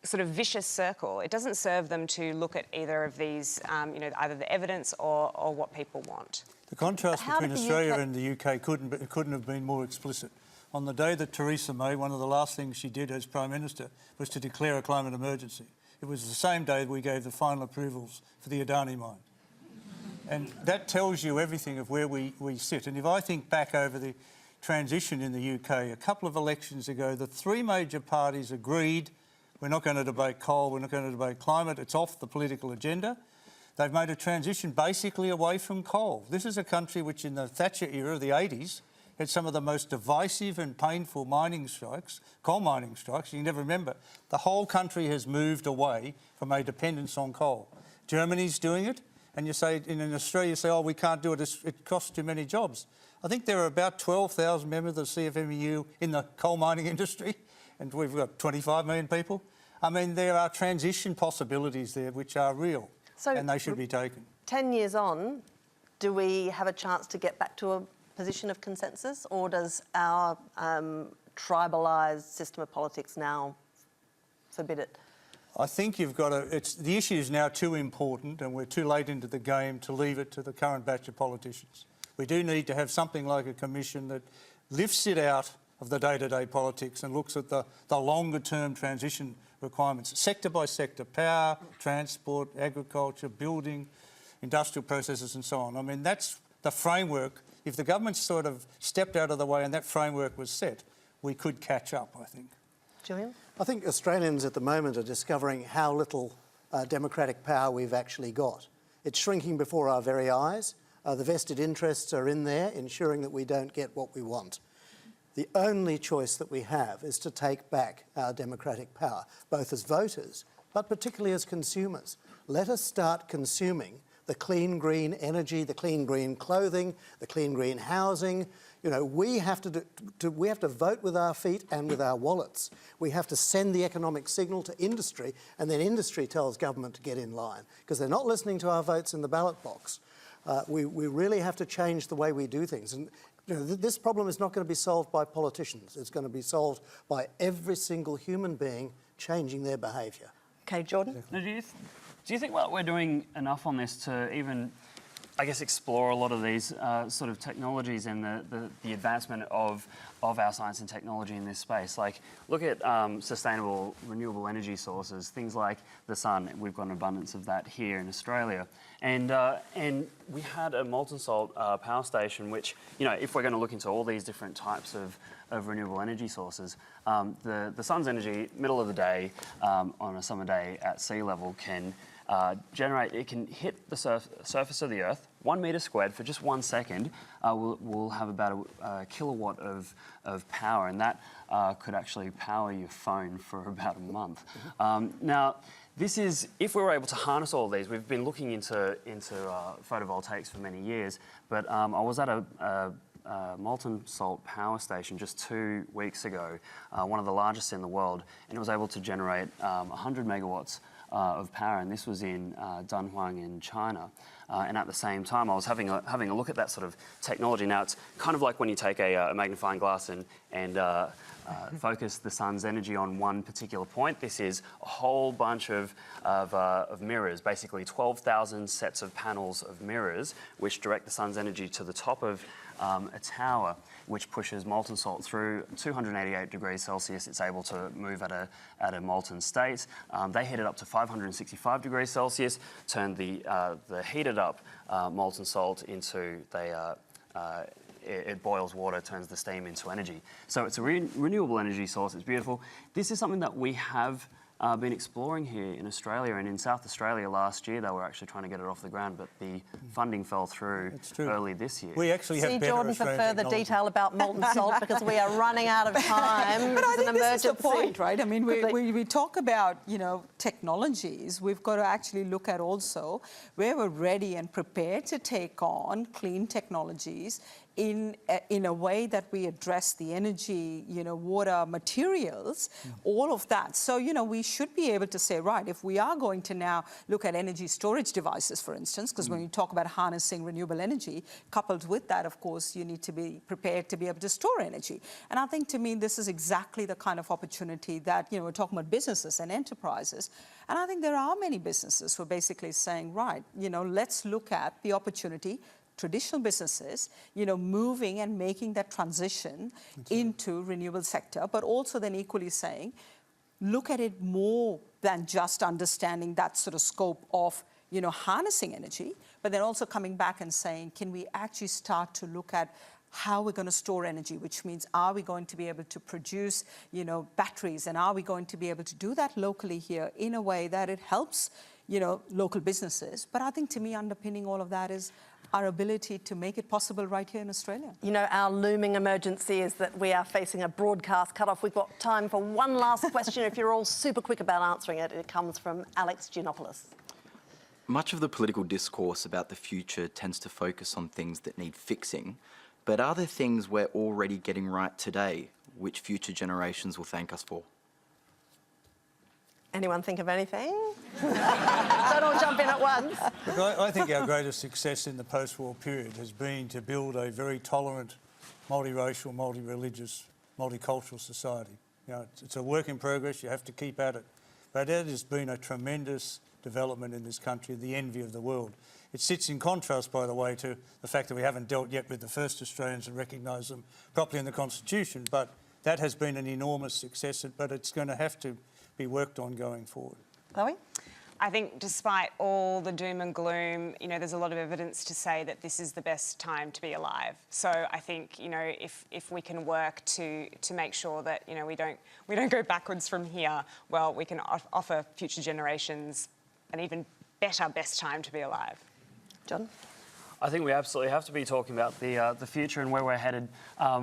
sort of vicious circle, it doesn't serve them to look at either of these, you know, either the evidence or what people want. The contrast between Australia and the UK couldn't have been more explicit. On the day that Theresa May, one of the last things she did as Prime Minister was to declare a climate emergency. It was the same day that we gave the final approvals for the Adani mine. And that tells you everything of where we sit. And if I think back over the transition in the UK, a couple of elections ago, the three major parties agreed we're not going to debate coal, we're not going to debate climate, it's off the political agenda. They've made a transition basically away from coal. This is a country which in the Thatcher era of the 80s had some of the most divisive and painful mining strikes, coal mining strikes. You can never remember. The whole country has moved away from a dependence on coal. Germany's doing it, and you say, in Australia, you say, oh, we can't do it, it costs too many jobs. I think there are about 12,000 members of the CFMEU in the coal mining industry, and we've got 25 million people. I mean, there are transition possibilities there which are real, and they should be taken. 10 years on, do we have a chance to get back to a position of consensus, or does our tribalised system of politics now forbid it? I think you've got to... the issue is now too important, and we're too late into the game to leave it to the current batch of politicians. We do need to have something like a commission that lifts it out of the day-to-day politics and looks at the longer-term transition requirements, sector by sector, power, transport, agriculture, building, industrial processes and so on. I mean, that's the framework. If the government sort of stepped out of the way and that framework was set, we could catch up, I think. Julian? I think Australians at the moment are discovering how little democratic power we've actually got. It's shrinking before our very eyes. The vested interests are in there, ensuring that we don't get what we want. The only choice that we have is to take back our democratic power, both as voters, but particularly as consumers. Let us start consuming the clean green energy, the clean green clothing, the clean green housing. You know, we have to vote with our feet and with our wallets. We have to send the economic signal to industry, and then industry tells government to get in line, because they're not listening to our votes in the ballot box. We really have to change the way we do things. And you know, this problem is not going to be solved by politicians. It's going to be solved by every single human being changing their behaviour. Okay, Jordan? Now, do you think we're doing enough on this to even, I guess, explore a lot of these sort of technologies and the advancement of our science and technology in this space? Like, look at sustainable renewable energy sources, things like the sun. We've got an abundance of that here in Australia. And we had a molten salt power station, which, you know, if we're going to look into all these different types of renewable energy sources, the sun's energy, middle of the day, on a summer day at sea level, can generate, it can hit the surface of the Earth, 1 metre squared for just 1 second, will have about a kilowatt of power, and that could actually power your phone for about a month. Now, this is, if we were able to harness all of these, we've been looking into photovoltaics for many years, but I was at a molten salt power station just 2 weeks ago, one of the largest in the world, and it was able to generate 100 megawatts of power, and this was in Dunhuang in China. And at the same time, I was having a look at that sort of technology. Now, it's kind of like when you take a magnifying glass and focus the sun's energy on one particular point. This is a whole bunch of mirrors, basically 12,000 sets of panels of mirrors, which direct the sun's energy to the top of a tower, which pushes molten salt through 288 degrees Celsius. It's able to move at a molten state. They heat it up to 565 degrees Celsius, turn the heated up molten salt into it boils water, turns the steam into energy. So it's a renewable energy source. It's beautiful. This is something that we have been exploring here in Australia, and in South Australia last year they were actually trying to get it off the ground, but the funding fell through early this year. We actually have See better Jordan for Australian further technology. detail about molten salt, because we are running out of time. But I think this is the emergency. point, right? I mean, we talk about, you know, technologies. We've got to actually look at also where we're ready and prepared to take on clean technologies in a way that we address the energy, you know, water, materials, all of that. So, you know, we should be able to say, right, if we are going to now look at energy storage devices, for instance, because when you talk about harnessing renewable energy, coupled with that, of course, you need to be prepared to be able to store energy. And I think, to me, this is exactly the kind of opportunity that, you know, we're talking about businesses and enterprises. And I think there are many businesses who are basically saying, right, you know, let's look at the opportunity, traditional businesses, you know, moving and making that transition into renewable sector, but also then equally saying, look at it more than just understanding that sort of scope of, you know, harnessing energy, but then also coming back and saying, can we actually start to look at how we're going to store energy, which means are we going to be able to produce, you know, batteries, and are we going to be able to do that locally here in a way that it helps, you know, local businesses. But I think, to me, underpinning all of that is our ability to make it possible right here in Australia. You know, our looming emergency is that we are facing a broadcast cut-off. We've got time for one last question. If you're all super quick about answering it, it comes from Alex Giannopoulos. Much of the political discourse about the future tends to focus on things that need fixing, but are there things we're already getting right today which future generations will thank us for? Anyone think of anything? Don't all jump in at once. Look, I think our greatest success in the post-war period has been to build a very tolerant, multiracial, multi-religious, multicultural society. You know, it's a work in progress. You have to keep at it. But it has been a tremendous development in this country, the envy of the world. It sits in contrast, by the way, to the fact that we haven't dealt yet with the first Australians and recognised them properly in the Constitution. But that has been an enormous success, but it's going to have to be worked on going forward. Chloë? I think despite all the doom and gloom, you know, there's a lot of evidence to say that this is the best time to be alive. So I think, you know, if we can work to make sure that, you know, we don't go backwards from here, well, we can offer future generations an even better best time to be alive. John? I think we absolutely have to be talking about the future and where we're headed.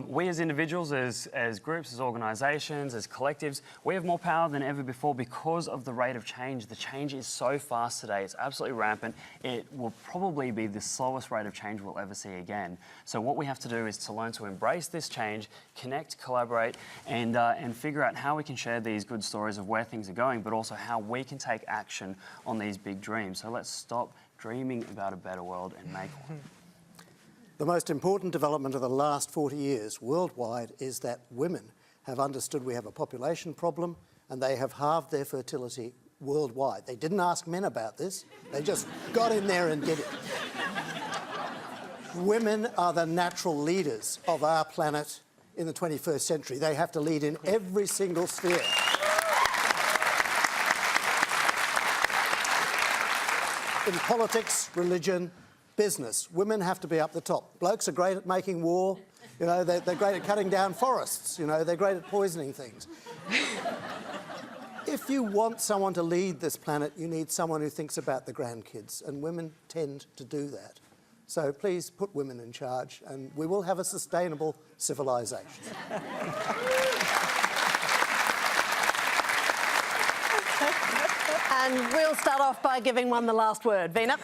We as individuals, as groups, as organisations, as collectives, we have more power than ever before because of the rate of change. The change is so fast today, it's absolutely rampant. It will probably be the slowest rate of change we'll ever see again. So what we have to do is to learn to embrace this change, connect, collaborate, and figure out how we can share these good stories of where things are going, but also how we can take action on these big dreams. So let's stop dreaming about a better world and make one. The most important development of the last 40 years worldwide is that women have understood we have a population problem and they have halved their fertility worldwide. They didn't ask men about this, they just got in there and did it. Women are the natural leaders of our planet in the 21st century. They have to lead in every single sphere. In politics, religion, business, women have to be up the top. Blokes are great at making war, you know, they're great at cutting down forests, you know, they're great at poisoning things. If you want someone to lead this planet, you need someone who thinks about the grandkids, and women tend to do that. So please put women in charge, and we will have a sustainable civilization. And we'll start off by giving one the last word. Veena?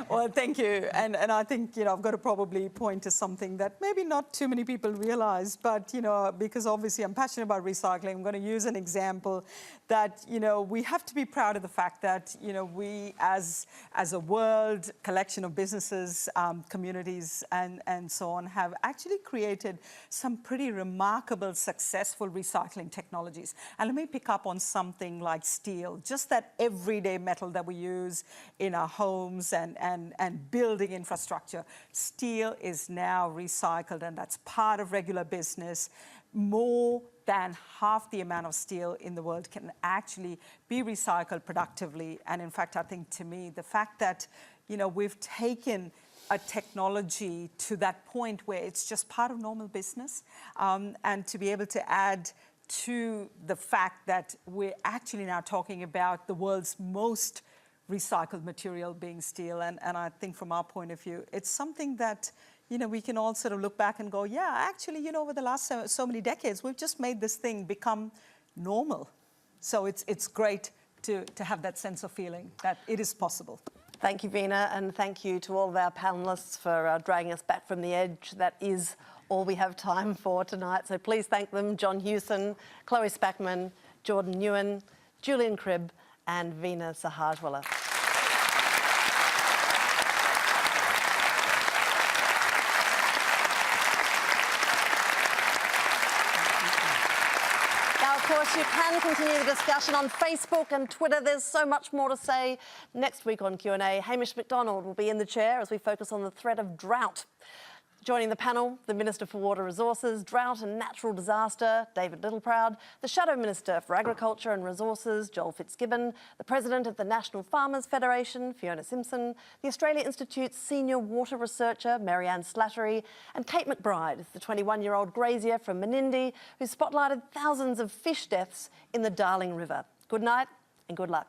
Well, thank you. And I think, you know, I've got to probably point to something that maybe not too many people realise, but, you know, because obviously I'm passionate about recycling, I'm going to use an example that, you know, we have to be proud of the fact that, you know, we as a world collection of businesses, communities and so on have actually created some pretty remarkable, successful recycling technologies. And let me pick up on something like steel, just that everyday metal that we use in our homes and building infrastructure. Steel is now recycled, and that's part of regular business. More than half the amount of steel in the world can actually be recycled productively. And in fact, I think to me, the fact that, you know, we've taken a technology to that point where it's just part of normal business, and to be able to add to the fact that we're actually now talking about the world's most recycled material being steel. And I think from our point of view, it's something that, you know, we can all sort of look back and go, yeah, actually, you know, over the last so many decades, we've just made this thing become normal. So it's great to have that sense of feeling that it is possible. Thank you, Veena, and thank you to all of our panellists for dragging us back from the edge. That is all we have time for tonight. So please thank them, John Hewson, Chloë Spackman, Jordan Nguyen, Julian Cribb, and Veena Sahajwalla. Now, of course, you can continue the discussion on Facebook and Twitter. There's so much more to say. Next week on Q&A, Hamish MacDonald will be in the chair as we focus on the threat of drought. Joining the panel, the Minister for Water Resources, Drought and Natural Disaster, David Littleproud, the Shadow Minister for Agriculture and Resources, Joel Fitzgibbon, the President of the National Farmers Federation, Fiona Simpson, the Australia Institute's Senior Water Researcher, Marianne Slattery, and Kate McBride, the 21-year-old grazier from Menindee, who spotlighted thousands of fish deaths in the Darling River. Good night and good luck.